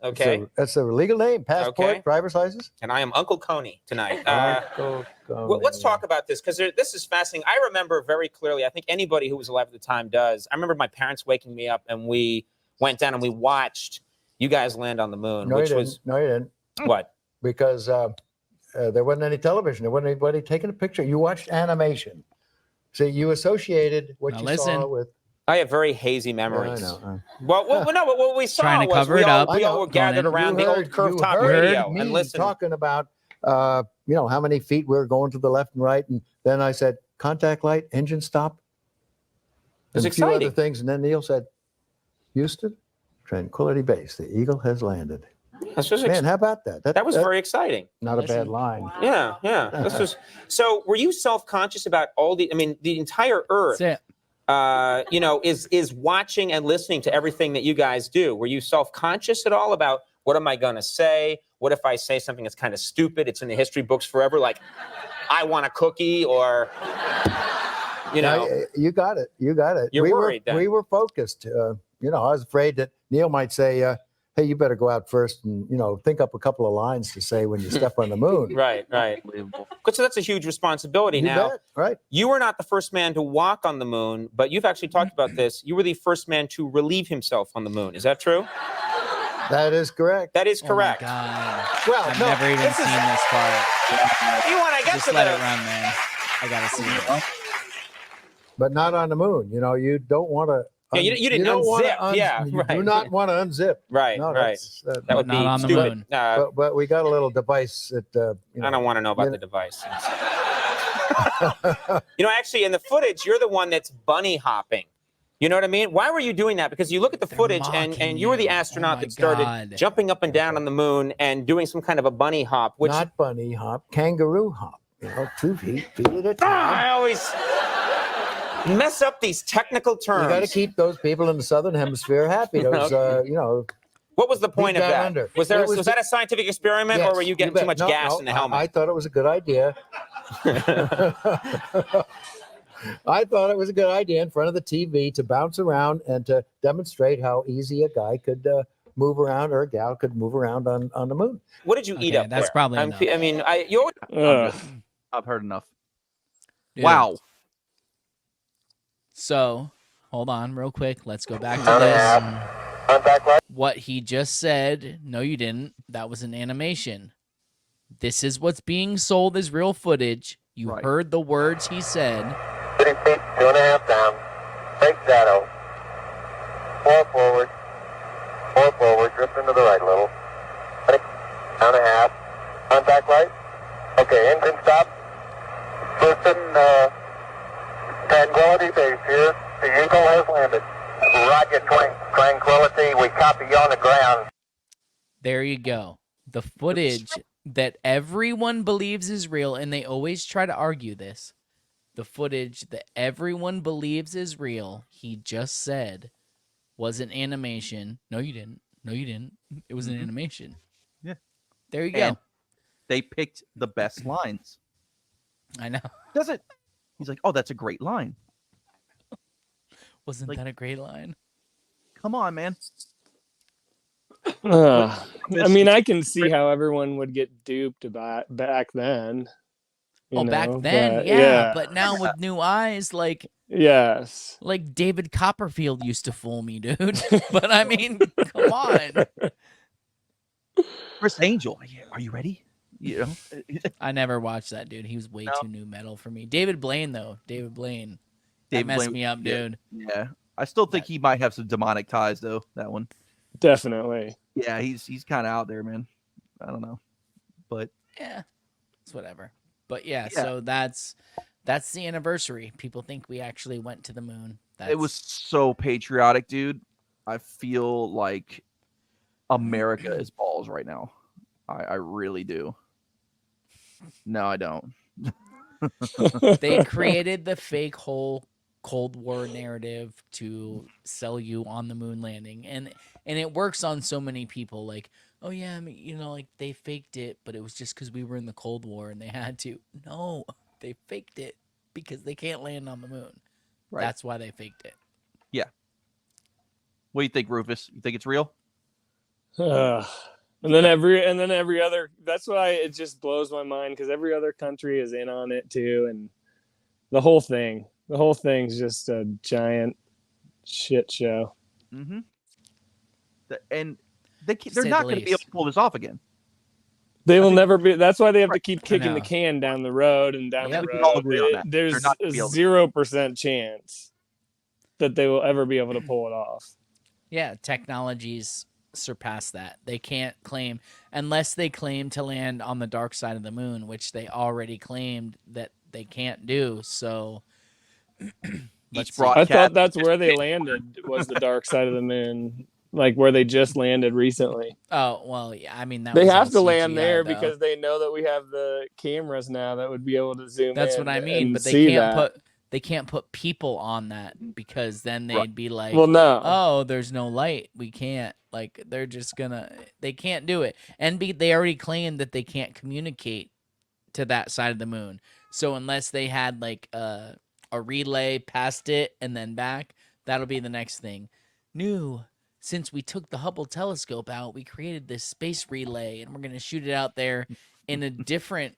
Okay. That's a legal name. Passport, Okay. driver's license. And I am Uncle Coney tonight. Uncle Let's Coney. talk about this because this is fascinating. I remember very clearly, I think anybody who was alive at the time does. I remember my parents waking me up and we went down and we watched you guys land on the moon, No, which you was didn't. No, you didn't. what? Because there wasn't any television. There wasn't anybody taking a picture. You watched animation. So you associated what Now you listen. saw with. I have very hazy I memories. know. Well, no, but what we saw Trying to was cover we it all, up. we I all know. were gathered Conan. around the old curved top heard radio me and listened. talking about, how many feet we were going to the left and right. And then I said, contact light, engine stop. was And a few other exciting. things. And then Neil said, Houston, Tranquility Base, the Eagle has landed. This was Man, how about that? that was very exciting. not a bad Listen. line. Yeah, yeah. This was so. Were you self-conscious about all the? I mean, the entire Earth, That's it. is watching and listening to everything that you guys do. Were you self-conscious at all about what am I going to say? What if I say something that's kind of stupid? It's in the history books forever. Like, I want a cookie, or you know. You got it. You got it. You're worried then. We were focused. I was afraid that Neil might say, hey, you better go out first and, think up a couple of lines to say when you step on the moon. Right. Unbelievable. So that's a huge responsibility. You Now, bet, right? you were not the first man to walk on the moon, but you've actually talked about this. You were the first man to relieve himself on the moon. Is that true? That is correct. That is correct. Oh my God. Well, I've no, never even this seen is- this part. You want to get Just to let the it run, man. I gotta see it. but not on the moon. You don't want to. Yeah, you didn't don't wanna unzip. Yeah, you right. do not want to unzip. right, No, right. That would Not be on the stupid. moon. But we got a little device that. I don't want to know about you the device. Actually, in the footage, you're the one that's bunny hopping. You know what I mean? Why were you doing that? Because you look at the They're footage and mocking you were the you. astronaut Oh that my started God. jumping up and down on the moon and doing some kind of a bunny hop, which Not bunny hop, kangaroo hop. 2 feet at a time. I always mess up these technical terms. You got to keep those people in the southern hemisphere happy. Those, What was the point of down that? under. Was there It was was that a scientific experiment, or yes, were you getting bet. too much No, gas no, in the helmet? I thought it was a good idea. I thought it was a good idea in front of the TV to bounce around and to demonstrate how easy a guy could move around, or a gal could move around on the moon. What did you eat Okay, up that's there? probably I'm- enough. I mean, you always Ugh. I've heard enough. Dude. Wow. So, hold on real quick. Let's go back to Pound and a this. half. Contact light. What he just said, no, you didn't. That was an animation. This is what's being sold as real footage. You Right. heard the words he said. 30 feet, 2.5 down. Take shadow. 4 forward. 4 forward. Drift into the right a little. 20, down a half. Contact light. Okay, engine stop. Houston, Tranquility Base here. The Eagle has landed. Roger, Tranquility. We copy you on the ground. There you go. The footage that everyone believes is real, and they always try to argue this. The footage that everyone believes is real, he just said, was an animation. No, you didn't. No, you didn't. It was an animation. Yeah. There you go. And they picked the best lines. I know. Does it? He's like, oh, that's a great line. Wasn't Like- that a great line? Come on, man. I mean, I can see how everyone would get duped about back then. Back then, but, yeah. But now with new eyes, like yes. David Copperfield used to fool me, dude. But I mean, come on. Chris Angel, are you ready? You know, I never watched that, dude. He was way No. too new metal for me. David Blaine, though. David Blaine. That David messed Blaine- me up, yeah. dude. Yeah, I still think he might have some demonic ties, though. That one. Definitely. Yeah, he's kind of out there, man. I don't know, but Yeah. It's whatever. But yeah, Yeah. so that's the anniversary. People think we actually went to the moon. it was so patriotic, dude. I feel like America is balls right now. I really do. No, I don't. They created the fake whole Cold War narrative to sell you on the moon landing, and it works on so many people. Like, oh yeah, I mean, like they faked it, but it was just because we were in the Cold War and they had to. No, they faked it because they can't land on the moon. Right. That's why they faked it. What do you think, Rufus? You think it's real? And then every other. That's why it just blows my mind, because every other country is in on it too, and the whole thing's just a giant shit show. Mm-hmm. And they're say not the going to be able least. to pull this off again. They will think- never be. That's why they have to Right. keep kicking the know. can down the road and down Yep. the We can all road. agree on that. They're There's not a gonna be able to- 0% chance that they will ever be able to pull it off. Yeah, technologies surpass that. They can't claim, unless they claim to land on the dark side of the moon, which they already claimed that they can't do. So let's see. brought- I thought Cat- that's where they landed was the dark side of the moon, like where they just landed recently. Oh well, yeah. I mean, that They was have all to land CGI, there though. because they know that we have the cameras now that would be able to zoom That's in what I mean. and But they see can't that. put people on that because then they'd Right. be like, Well, no. oh, there's no light. We can't. Like they're just they can't do it. And they already claimed that they can't communicate to that side of the moon. So unless they had like a relay past it and then back, that'll be the next thing. Since we took the Hubble telescope out, we created this space relay and we're going to shoot it out there in a different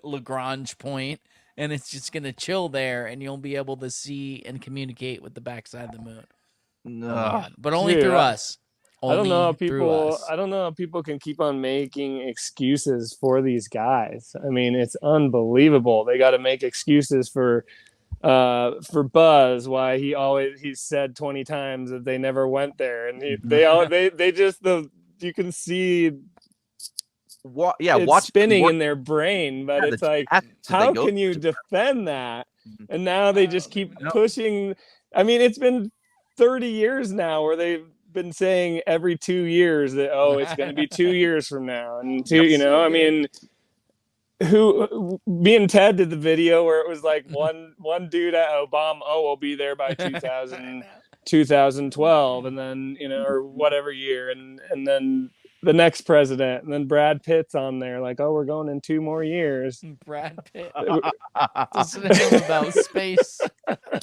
Lagrange point, and it's just going to chill there and you'll be able to see and communicate with the backside of the moon. Oh my No. God. But only Dude, through us. I don't know how Only through people. us. I don't know how people can keep on making excuses for these guys. I mean, it's unbelievable. They got to make excuses for Buzz, why he's said 20 times that they never went there, and they just you can see it's watch spinning work- in their brain, but yeah, it's the like, chats that they how go can you to. defend that? Mhm. And now they just keep No. pushing. I mean, it's been 30 years now where they've been saying every 2 years that it's going to be 2 years from now, and I mean, me and Ted did the video where it was like one dude at Obama, we'll be there by 2012, and then or whatever year, and then the next president, and then Brad Pitt's on there like, we're going in 2 more years. Brad Pitt. Listen to him about space.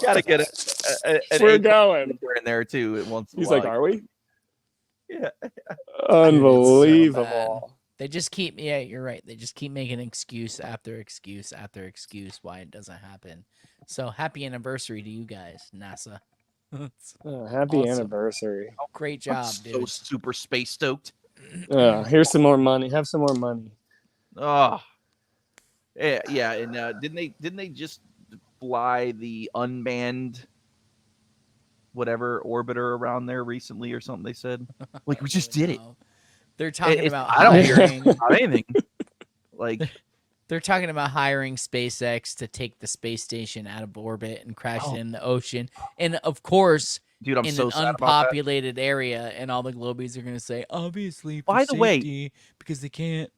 Gotta get it. We're going. in there too. Once in a He's while. like, are we? Yeah. Unbelievable. They just keep, you're right. They just keep making excuse after excuse after excuse why it doesn't happen. So happy anniversary to you guys, NASA. Happy Awesome. anniversary. Great I'm job, so dude. super space stoked. Here's some more money. Have some more money. Oh, yeah. And didn't they just fly the unmanned whatever orbiter around there recently or something? They said like we just did it. No. They're talking It's- about I don't hear hiring. Not anything. Like They're talking about hiring SpaceX to take the space station out of orbit and crash it in the ocean. And of course, dude, I'm in so an sad about that. unpopulated area, and all the globies are going to say, obviously, for By the way- safety, because they can't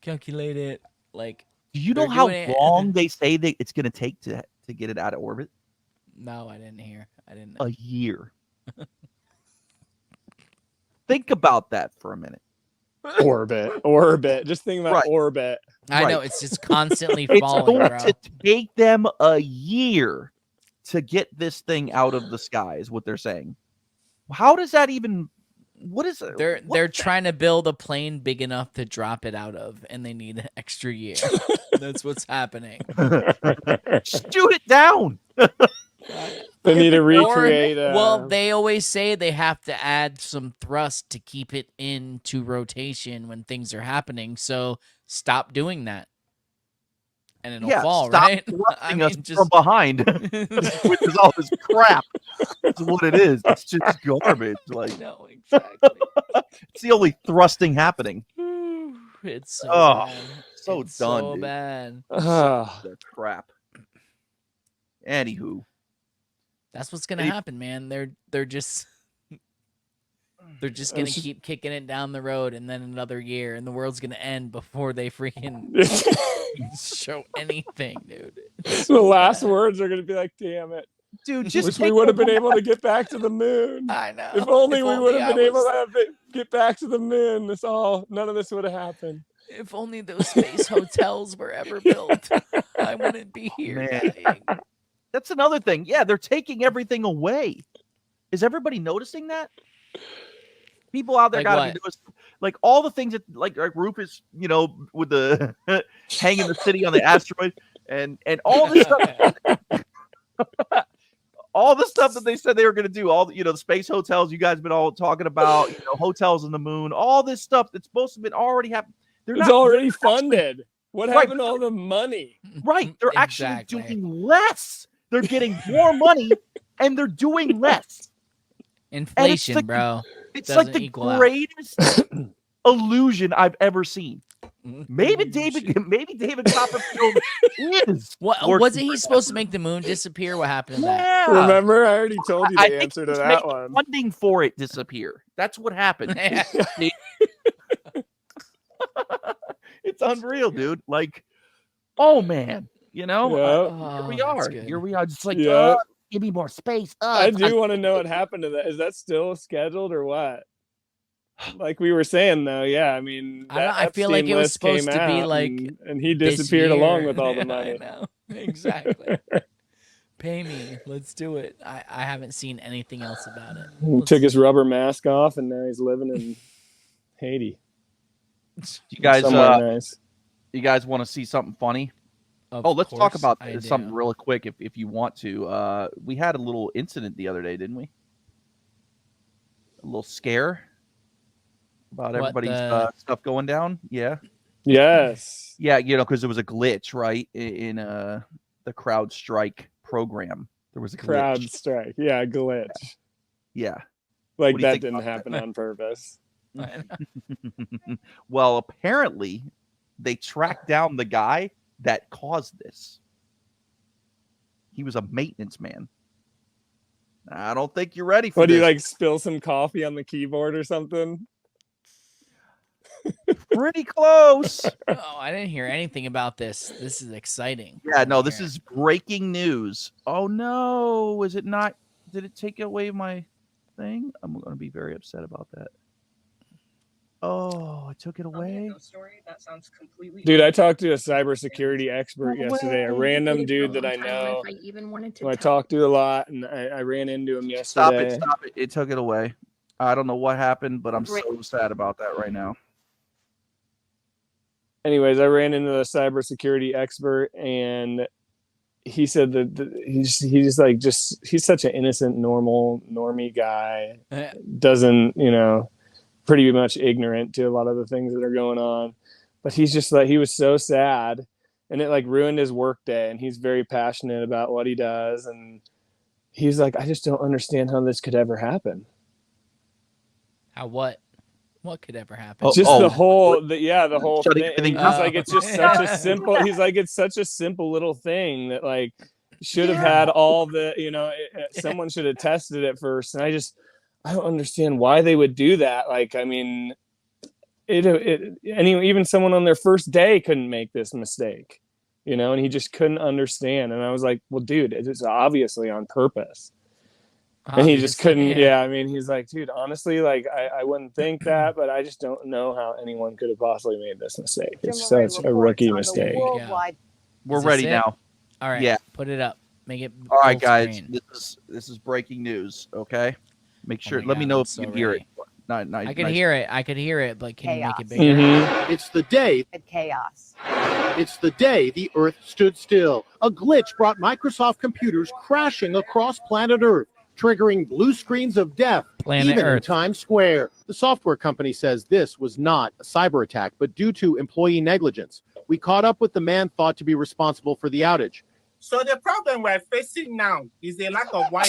calculate it. Like, Do you know they're how doing it- long they say that it's going to take to get it out of orbit? no, I didn't hear. I didn't know. A year. Think about that for a minute. Orbit. Just think about Right. orbit. I know right. it's just constantly It's falling, going bro. to take them a year to get this thing out of the sky, is what they're saying. How does that even? What is it? They're trying to build a plane big enough to drop it out of, and they need an extra year. That's what's happening. Shoot it down. They need to Or- recreate. well, they always say they have to add some thrust to keep it into rotation when things are happening. So stop doing that, and it'll Yeah, fall, stop right? thrusting us from behind, which is all this crap. That's what it is. It's just garbage. Like no, exactly. it's the only thrusting happening. It's so Oh, bad. so It's done, so dude. bad. The crap. Anywho, That's what's gonna Any- happen, man. They're just gonna keep kicking it down the road, and then another year, and the world's gonna end before they freaking show anything, dude. It's the so last bad. words are going to be like, damn it. dude, just Wish we take would have the been able to get back to the moon. I know. If only we would I have been able was- to get back to the moon. None of this would have happened. If only those space hotels were ever built, I wouldn't be here. Man. dying. That's another thing. Yeah, they're taking everything away. Is everybody noticing that? People out there Like gotta what? be doing like all the things that like Rufus, with the hanging the city on the asteroid and all this stuff. All the stuff that they said they were going to do, all the space hotels you guys been all talking about, hotels in the moon, all this stuff that's supposed to have been already happened. They're It's not already funded. What Right. happened to all the money? right. They're Exactly. actually doing less. They're getting more money, and they're doing less. Inflation, like the- bro. It's Doesn't like the equal out. greatest illusion I've ever seen. Mm-hmm. Maybe David Copperfield is. What working wasn't he right supposed to make the moon disappear? What happened to that? Yeah. Remember, I already told you I the think answer to he's that making one. funding for it disappear. That's what happened. It's unreal, dude. Like, oh man, you know, Yeah. Oh, here we that's are. good. Here we are. Just like, Yeah. give me more space. I do want to know what happened to that. Is that still scheduled or what? Like we were saying, though, yeah. I mean, I don't know, that I feel like Epstein it was list supposed came to be out like and he this disappeared along year. with all the Yeah, money. I know. Exactly. Pay me. Let's do it. I haven't seen anything else about it. He took his rubber mask off, and now he's living in Haiti. You guys, Somewhere nice. you guys want to see something funny? Of Let's talk course about I something do. real quick if you want to. We had a little incident the other day, didn't we? A little scare about What, everybody's the- stuff going down. Yeah. Yes. Yeah, you know, because there was a glitch, right, in the CrowdStrike program. There was a glitch. Crowd strike. Yeah, glitch. Yeah. Like What do you that think didn't about that? happen on purpose. Well, apparently, they tracked down the guy that caused this. He was a maintenance man. I don't think you're ready for What do this. you like? Spill some coffee on the keyboard or something? Pretty close. Oh, I didn't hear anything about this. This is exciting. Yeah, no, this Here. is breaking news. Oh no, is it not? Did it take away my thing? I'm going to be very upset about that. Oh, I took it away. Story? That sounds completely. Dude, I talked to a cybersecurity expert No yesterday. A way. random dude that I know, If I even wanted to who I tell- talked to a lot, and I ran into him Stop yesterday. it! Stop it! It took it away. I don't know what happened, but I'm Great. so sad about that right now. Anyways, I ran into the cybersecurity expert, and he said that he's such an innocent, normal, normie guy. Doesn't, pretty much ignorant to a lot of the things that are going on. But he's just like, he was so sad, and it like ruined his work day. And he's very passionate about what he does. And he's like, I just don't understand how this could ever happen. How what? What could ever happen? Oh, Just the whole Shutting thing. everything He's down. like, it's just such a simple. He's like, it's such a simple little thing that like should have had all the, someone should have tested it first. And I don't understand why they would do that. Like, I mean, even someone on their first day couldn't make this mistake, and he just couldn't understand. And I was like, well, dude, it's obviously on purpose. And he just couldn't. Yeah. I mean, he's like, dude, honestly, like I wouldn't think that, but I just don't know how anyone could have possibly made this mistake. It's such a rookie mistake. We're Is this ready it? now. All right. Yeah. Put it up. Make it. All right, full guys. screen. This is breaking news. Okay, make sure. my Let me God, know I'm if so you can hear ready. it. Not, I could hear it. I could hear it, but can you make it Chaos. bigger? Mhm. It's the day. Chaos. It's the day the Earth stood still. A glitch brought Microsoft computers crashing across planet Earth, triggering blue screens of death, Planet even in Earth. Times Square. The software company says this was not a cyber attack, but due to employee negligence. We caught up with the man thought to be responsible for the outage. So the problem we're facing now is the lack of wire.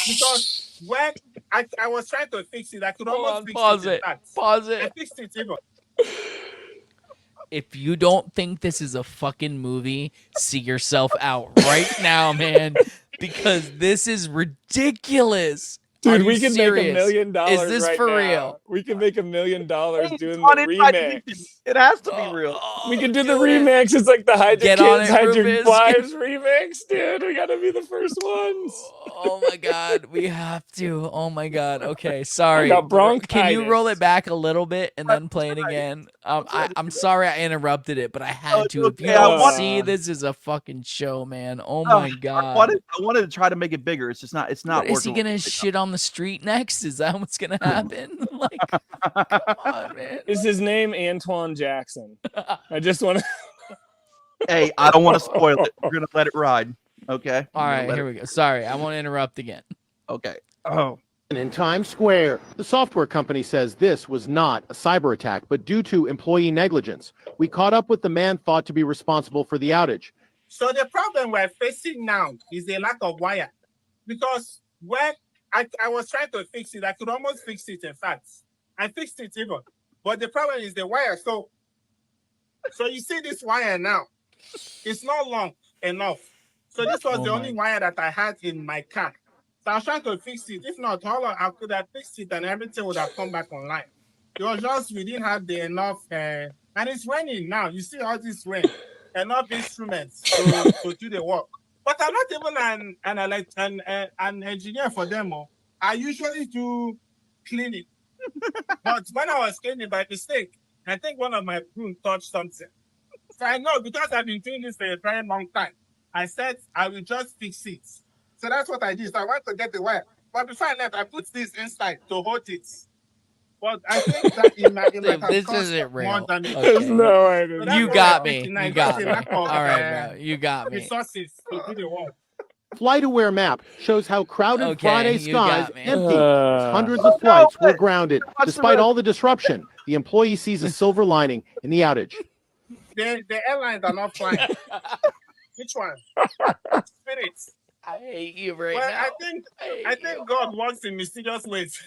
Because when I was trying to fix it, I could Hold almost on, fix pause it. it. in fact. Pause I it. fixed it even. If you don't think this is a fucking movie, see yourself out right now, man, because this is ridiculous. Are Dude, you we could make serious? $1 million. Is this right for now. real? We could make $1 million doing on the Inside remix. Edition. It has to be real. We could do the it. remix. It's like the Hide Your Get on Kids, it, Hide Your Rufus. Wives remix, dude. We gotta be the first ones. Oh my god, we have to. Oh my god. Okay, sorry. got bronchitis. Can you roll it back a little bit and then play it again? I'm sorry I interrupted it, but I had it's to. If you okay. I don't want- see, this is a fucking show, man. Oh my I god. wanted to try to make it bigger. It's just not. It's not What, is he working. gonna shit on the street next? Is that what's gonna happen? Like, come on, man. Is his name Antoine Jackson? I just want to. Hey, I don't want to spoil it. We're gonna let it ride. Okay. All right, here we go. Sorry, I won't interrupt again. Okay. Oh. in Times Square. The software company says this was not a cyber attack, but due to employee negligence. We caught up with the man thought to be responsible for the outage. So the problem we're facing now is the lack of wire. Because when I was trying to fix it, I could almost fix it, in fact. I fixed it even. But the problem is the wire. So you see this wire now. It's not long enough. So this was the only wire that I had in my car. So I was trying to fix it. If not, I could have fixed it and everything would have come back online. It was just we didn't have the enough, and it's raining now. You see all this rain, enough instruments to do the work. But I'm not even an engineer for them. I usually do cleaning. But when I was cleaning by mistake, I think one of my broom touched something. So I know because I've been doing this for a very long time. I said I will just fix it. So that's what I did. So I went to get the wire. But before I left, I put this inside to hold it. But I think that this isn't real. More than Okay. No idea. So You got me. You got me. Lack of, All right, bro. You got me. resources to do the work. FlightAware map shows how crowded Okay, Friday you skies got me. empty. as hundreds of flights were grounded. Despite all the disruption, the employee sees a silver lining in the outage. The airlines are not flying. Which one? Spirits. I hate you right Well, now. I think God works in mysterious ways.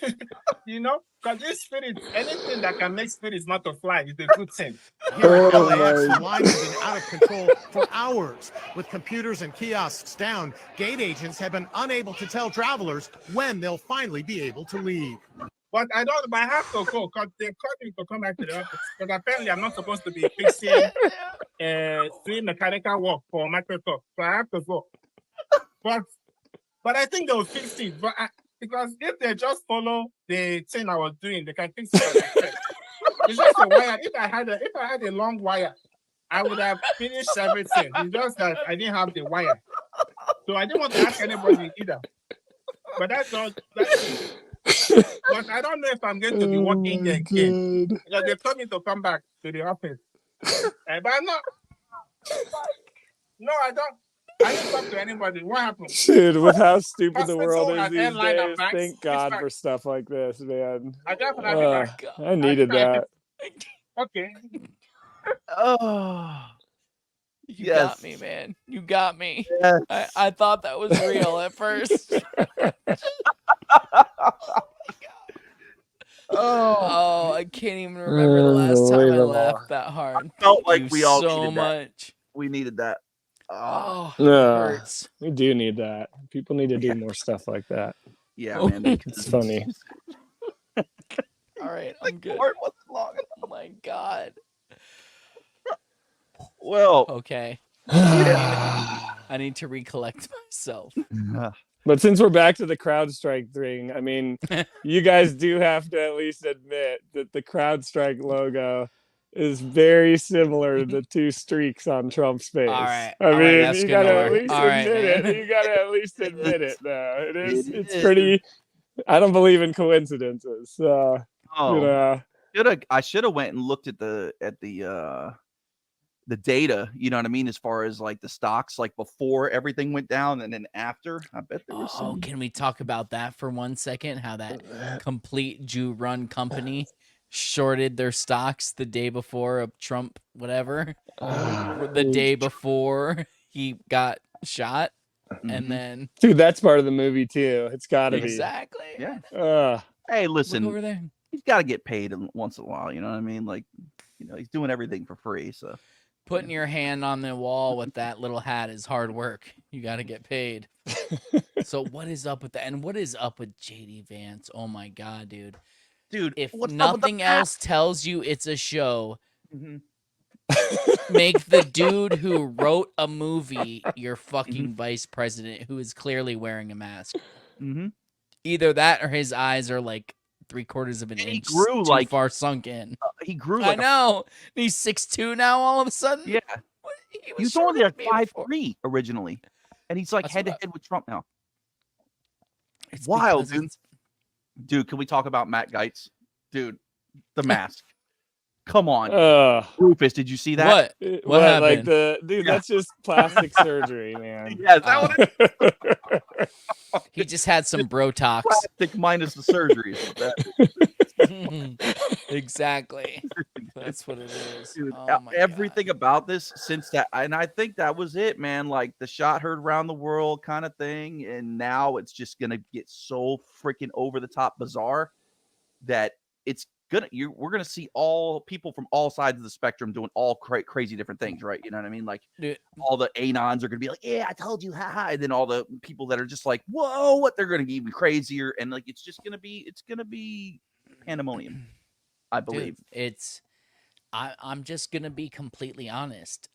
You know, because this spirit, anything that can make spirits not to fly is a good thing. Here at Oh, LAX, my. the line has been out of control for hours. With computers and kiosks down, gate agents have been unable to tell travelers when they'll finally be able to leave. But I have to go because they called me to come back to the office. Because apparently I'm not supposed to be fixing, doing mechanical work for Microsoft. So I have to go. But I think they'll fix it. Because if they just follow the thing I was doing, they can fix it. It's just a wire. If I had a long wire, I would have finished everything. It's just that I didn't have the wire. So I didn't want to ask anybody either. But that's all. But I don't know if I'm going to be working there again. Because they told me to come back to the office. But I'm not. No, I don't. I didn't talk to anybody. What happened? Dude, with how stupid the Hospital world is and these airline and days, banks, thank it's God fine. for stuff like this, man. I definitely back. I needed that. Okay. Oh, You yes. got me, man. You got me. Yes. I thought that was real at first. Oh, I can't even remember the last time I Unbelievable. laughed that hard. Felt like Thank we you all so needed that. much. We needed that. Oh, it Yeah. hurts. We do need that. People need to do more stuff like that. Yeah, Oh, man. It's funny. All right, I'm good. Cord wasn't long Oh my God. enough. Well, Okay. I need to recollect myself. But since we're back to the CrowdStrike thing, I mean, you guys do have to at least admit that the CrowdStrike logo is very similar to the two streaks on Trump's face. All right. I All right, mean, that's you good gotta to at work. least All right, admit man. it. You gotta at least admit it. Though it is. It It's is. pretty. I don't believe in coincidences. So Oh, you know. I should have went and looked at the data. You know what I mean, as far as like the stocks, like before everything went down and then after. I bet there was Oh, some. can we talk about that for 1 second? How that complete Jew-run company shorted their stocks the day before of Trump, whatever, the day before he got shot, and then Dude, that's part of the movie too. It's gotta exactly. Yeah. be. Hey, Look listen, over there. he's got to get paid once in a while. You know what I mean? Like, he's doing everything for free. So Putting your hand on the wall with that little hat is hard work. You got to get paid. So what is up with that? And what is up with JD Vance? Oh my God, dude. dude, If what's up with the nothing else tells you it's a show, Mhm. make the dude who wrote a movie your fucking vice president who is clearly wearing a mask. Mm-hmm. Either that or his eyes are like 3/4 of an And he inch grew too like- far sunk in. He grew I like know. He's 6'2" now all of a sudden. yeah. What? He was shorter only like than me before. 5'3" originally, and he's like That's head to what head with Trump now. It's wild, because dude. it's- Dude, can we talk about Matt Gaetz? Dude, the mask. Come on, Ugh. Rufus, did you see that? What happened? Like dude, that's just plastic surgery, man. Yeah, is that what it is? He just had some Botox. Plastic minus the surgery. Is what that is. Exactly. That's what it is. Dude, Oh my everything about this since that, and I think that was it, man. Like the shot heard around the world kind of thing, and now it's just gonna get so freaking over the top bizarre that it's we're gonna see all people from all sides of the spectrum doing all crazy different things, right? You know what I mean? Like all the anons are gonna be like, "Yeah, I told you, haha," and then all the people that are just like, "Whoa, what?" They're gonna be even crazier, and like it's gonna be pandemonium, I believe. Dude, I'm just gonna be completely honest.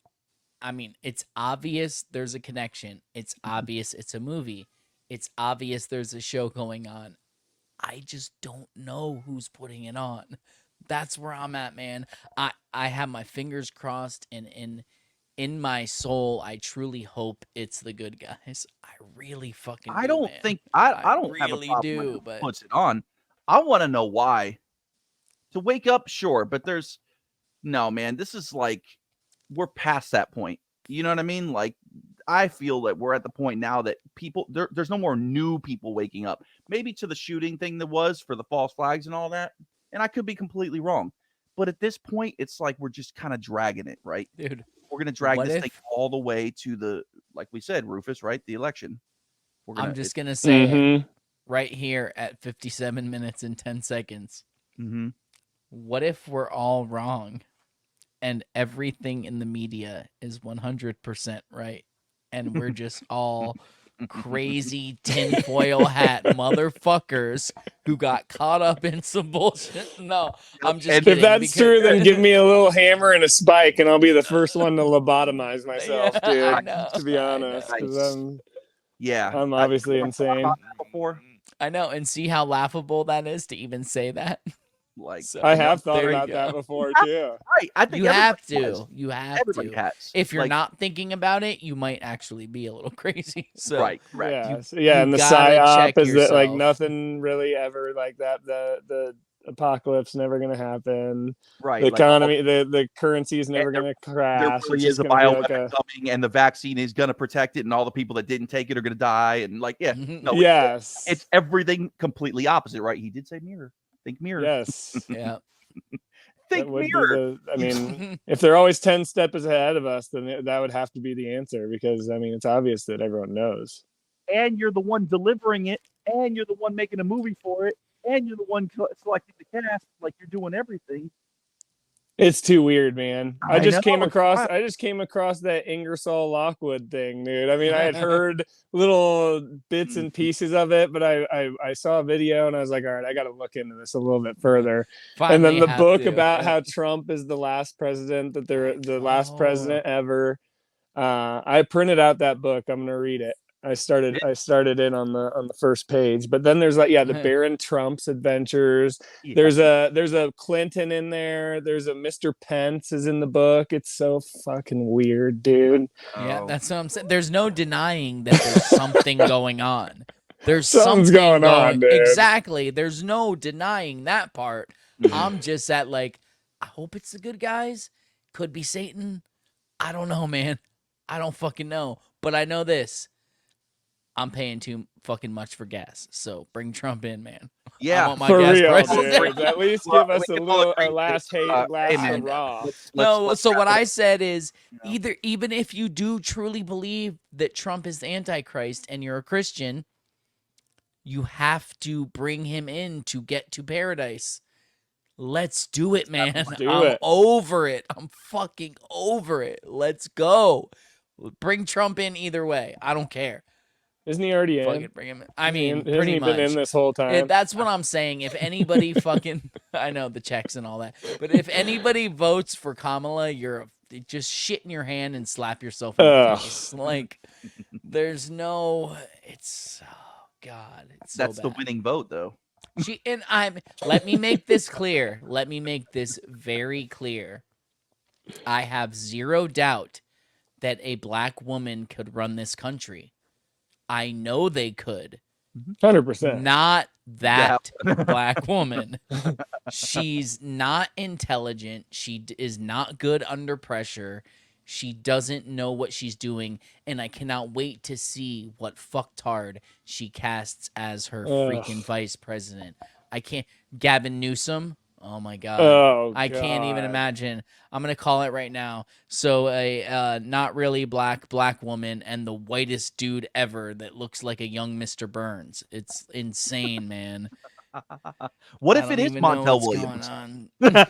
I mean, it's obvious there's a connection. It's obvious it's a movie. It's obvious there's a show going on. I just don't know who's putting it on. That's where I'm at, man. I have my fingers crossed, and in my soul, I truly hope it's the good guys. I really fucking do, I don't man. think I don't really have a problem do, when who but puts it on. I want to know why. To wake up, sure, but no, man. This is like we're past that point. You know what I mean? Like I feel that we're at the point now that there's no more new people waking up. Maybe to the shooting thing that was for the false flags and all that. And I could be completely wrong. But at this point, it's like we're just kind of dragging it, right? Dude, we're gonna drag this thing all the way to the, like we said, Rufus, right? The election. I'm just gonna say it right here at 57 minutes and 10 seconds. Mm-hmm. What if we're all wrong and everything in the media is 100% right? And we're just all crazy tinfoil hat motherfuckers who got caught up in some bullshit. No, I'm just kidding. If that's true, then give me a little hammer and a spike, and I'll be the first one to lobotomize myself, dude. I know, to be honest, because I'm obviously insane. I know, and see how laughable that is to even say that. Like I have thought about that before too. Right, I think you have to. has. You have Everybody to. has. If you're Like- not thinking about it, you might actually be a little crazy. So right. Yeah, and the gotta check psyop is that like yourself. nothing really ever like that. The apocalypse never gonna happen. Right, The like, economy, the currency is never gonna crash. There It's really just is a gonna be bioweapon like coming, and the vaccine is going to protect it, and all the people that didn't take it are going to die. And like, yeah, no, Yes. it's everything completely opposite, right? He did say mirror. Think mirror. Yes. Yeah. Think That would be mirror. I mean, if they're always 10 steps ahead of us, then that would have to be the answer, because I mean, it's obvious that everyone knows. And you're the one delivering it, and you're the one making a movie for it, and you're the one selecting the cast. Like you're doing everything. It's too weird, man. I just came know, across it's I just came across that Ingersoll Lockwood thing, dude. I mean, I had heard little bits and pieces of it, but I saw a video and I was like, all right, I got to look into this a little bit further. And then Finally the have book to. about how Trump is the last president that the last president ever. I printed out that book. I'm gonna read it. I started in on the first page, but then there's like the Baron Trump's adventures. Yeah. There's a Clinton in there. There's a Mr. Pence is in the book. It's so fucking weird, dude. Yeah, that's what I'm saying. There's no denying that there's something going on. There's Something's something going on, dude. Exactly. There's no denying that part. I'm just at like, I hope it's the good guys. Could be Satan. I don't know, man. I don't fucking know. But I know this. I'm paying too fucking much for gas. So bring Trump in, man. Yeah, I want my For gas real, prices dude. down. At least give us a last hurrah. No, so what I said is even if you do truly believe that Trump is the Antichrist and you're a Christian, you have to bring him in to get to paradise. Let's do it, man. I'm over it. I'm fucking over it. Let's go. Bring Trump in either way. I don't care. Isn't he already in? Fucking bring him in. I mean, Hasn't pretty he much. been in this whole time? That's what I'm saying. If anybody fucking, I know the checks and all that, but if anybody votes for Kamala, you're just shit in your hand and slap yourself in the face. Like, there's no. It's God. It's so That's the bad. winning vote, though. Let me make this clear. Let me make this very clear. I have zero doubt that a black woman could run this country. I know they could 100%. Not that black woman. She's not intelligent. She is not good under pressure. She doesn't know what she's doing, and I cannot wait to see what fucktard she casts as her freaking vice president. I can't. Gavin Newsom. Oh my god. Oh, I can't even God. imagine. I'm gonna call it right now. So a not really black woman and the whitest dude ever that looks like a young Mr. Burns. It's insane, man. What I if it don't is even know Montel what's Williams? going on.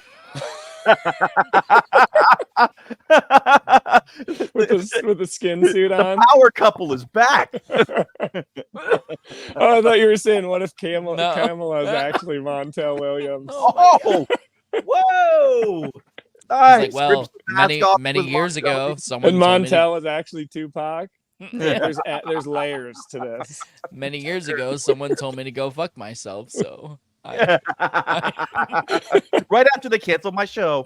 with the skin suit on. The power couple is back. Oh, I thought you were saying, what if No. Kamala is actually Montel Williams? Oh, whoa! It's Nice. like, well, Rips the mask many off many with years Montel. ago, someone And told me to- Montel is actually Tupac. Yeah. There's layers to this. Many years ago, someone told me to go fuck myself. So I, Right after they canceled my show.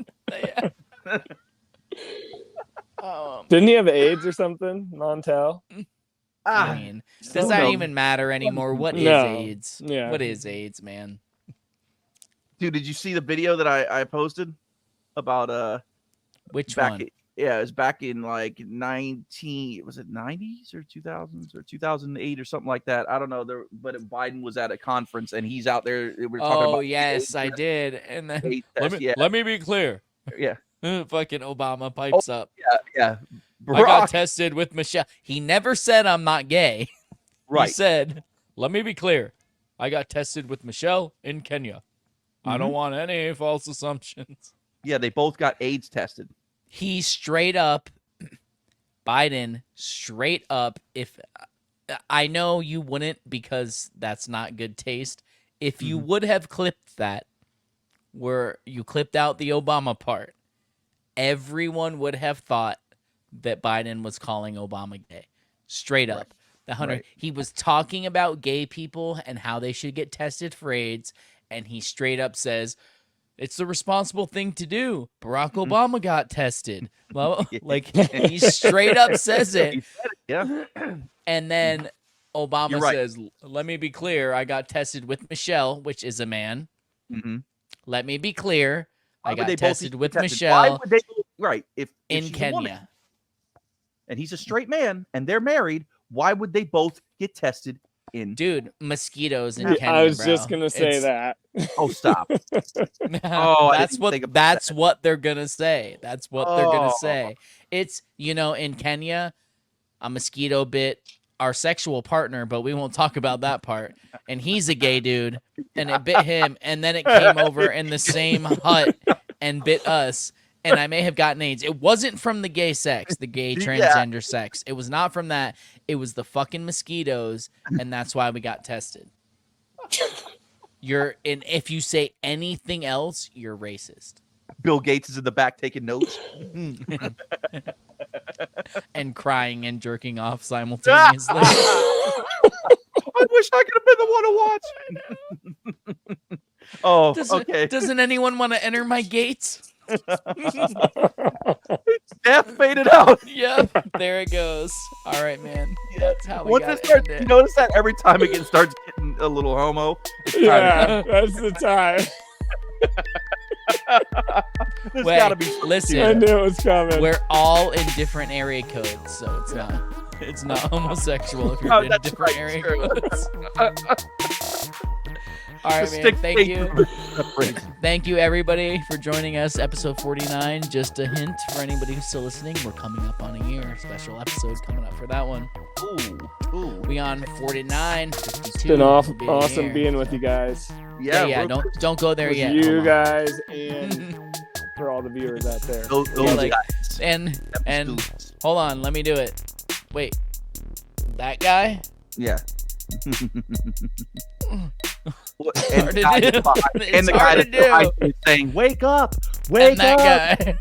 Didn't he have AIDS or something, Montel? I mean, still does that no- even matter anymore? What is No. AIDS? Yeah. What is AIDS, man? Dude, did you see the video that I posted about Which back one? yeah, it was back in like 90s or 2000s or 2008 or something like that. I don't know. But Biden was at a conference and he's out there. We're talking Oh about yes, I did. And then AIDS test, yeah. let me be clear. Yeah. Fucking Obama pipes up. Yeah. I got Barack, tested with Michelle. He never said I'm not gay. right. He said, let me be clear. I got tested with Michelle in Kenya. I don't want any false assumptions. Yeah, they both got AIDS tested. He straight up, Biden straight up, if I know you wouldn't because that's not good taste. If you would have clipped that, where you clipped out the Obama part, everyone would have thought that Biden was calling Obama gay. Straight up. He was talking about gay people and how they should get tested for AIDS, and he straight up says, it's the responsible thing to do. Barack Obama got tested. Well, like, he straight up says it. He said it, yeah. And then Obama You're right. says, let me be clear. I got tested with Michelle, which is a man. Mm-hmm. Let me be clear. I got tested with Why Michelle would they, right? If in she's a woman Kenya. and he's a straight man and they're married, why would they both get tested in? Dude, mosquitoes in Yeah, Kenya. I was bro. just gonna say It's- that. Oh, stop! Oh, I that's didn't what think about that's what they're gonna say. That's what they're gonna Oh. say. It's in Kenya, a mosquito bit our sexual partner, but we won't talk about that part. And he's a gay dude, and it bit him, and then it came over in the same hut and bit us. And I may have gotten AIDS. It wasn't from the gay sex, the gay transgender sex. It was not from that. It was the fucking mosquitoes, and that's why we got tested. And if you say anything else, you're racist. Bill Gates is in the back taking notes. And crying and jerking off simultaneously. I wish I could have been the one to watch. Oh, okay. Doesn't anyone want to enter my gates? Death faded out. Yep, there it goes. All right, man. That's how we Once got it starts, it. you notice that every time it starts getting a little homo. It's time Yeah, that's the time. There's Wait, gotta be. I listen, knew it was coming. we're all in different area codes, so it's not homosexual if you're Oh, in that's different right, area sure. codes. All right, The man. stick Thank fade you. separates. Thank you, everybody, for joining us. Episode 49. Just a hint for anybody who's still listening, we're coming up on a year. Special episode coming up for that one. Ooh. We on 49, 52. It's been We'll be awesome here. being with you guys. Yeah. Don't go there With yet. you Hold on. guys and for all the viewers out there. Those Yeah, like- guys. and Them hold on, let me do it. Wait, that guy? Yeah. hard to guy do. that's behind- It's and the guy hard that's to do. behind you is saying, "Wake up, And wake that up." guy.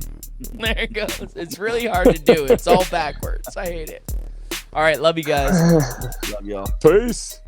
There it goes. It's really hard to do. It's all backwards. I hate it. All right, love you guys. Love y'all. Peace.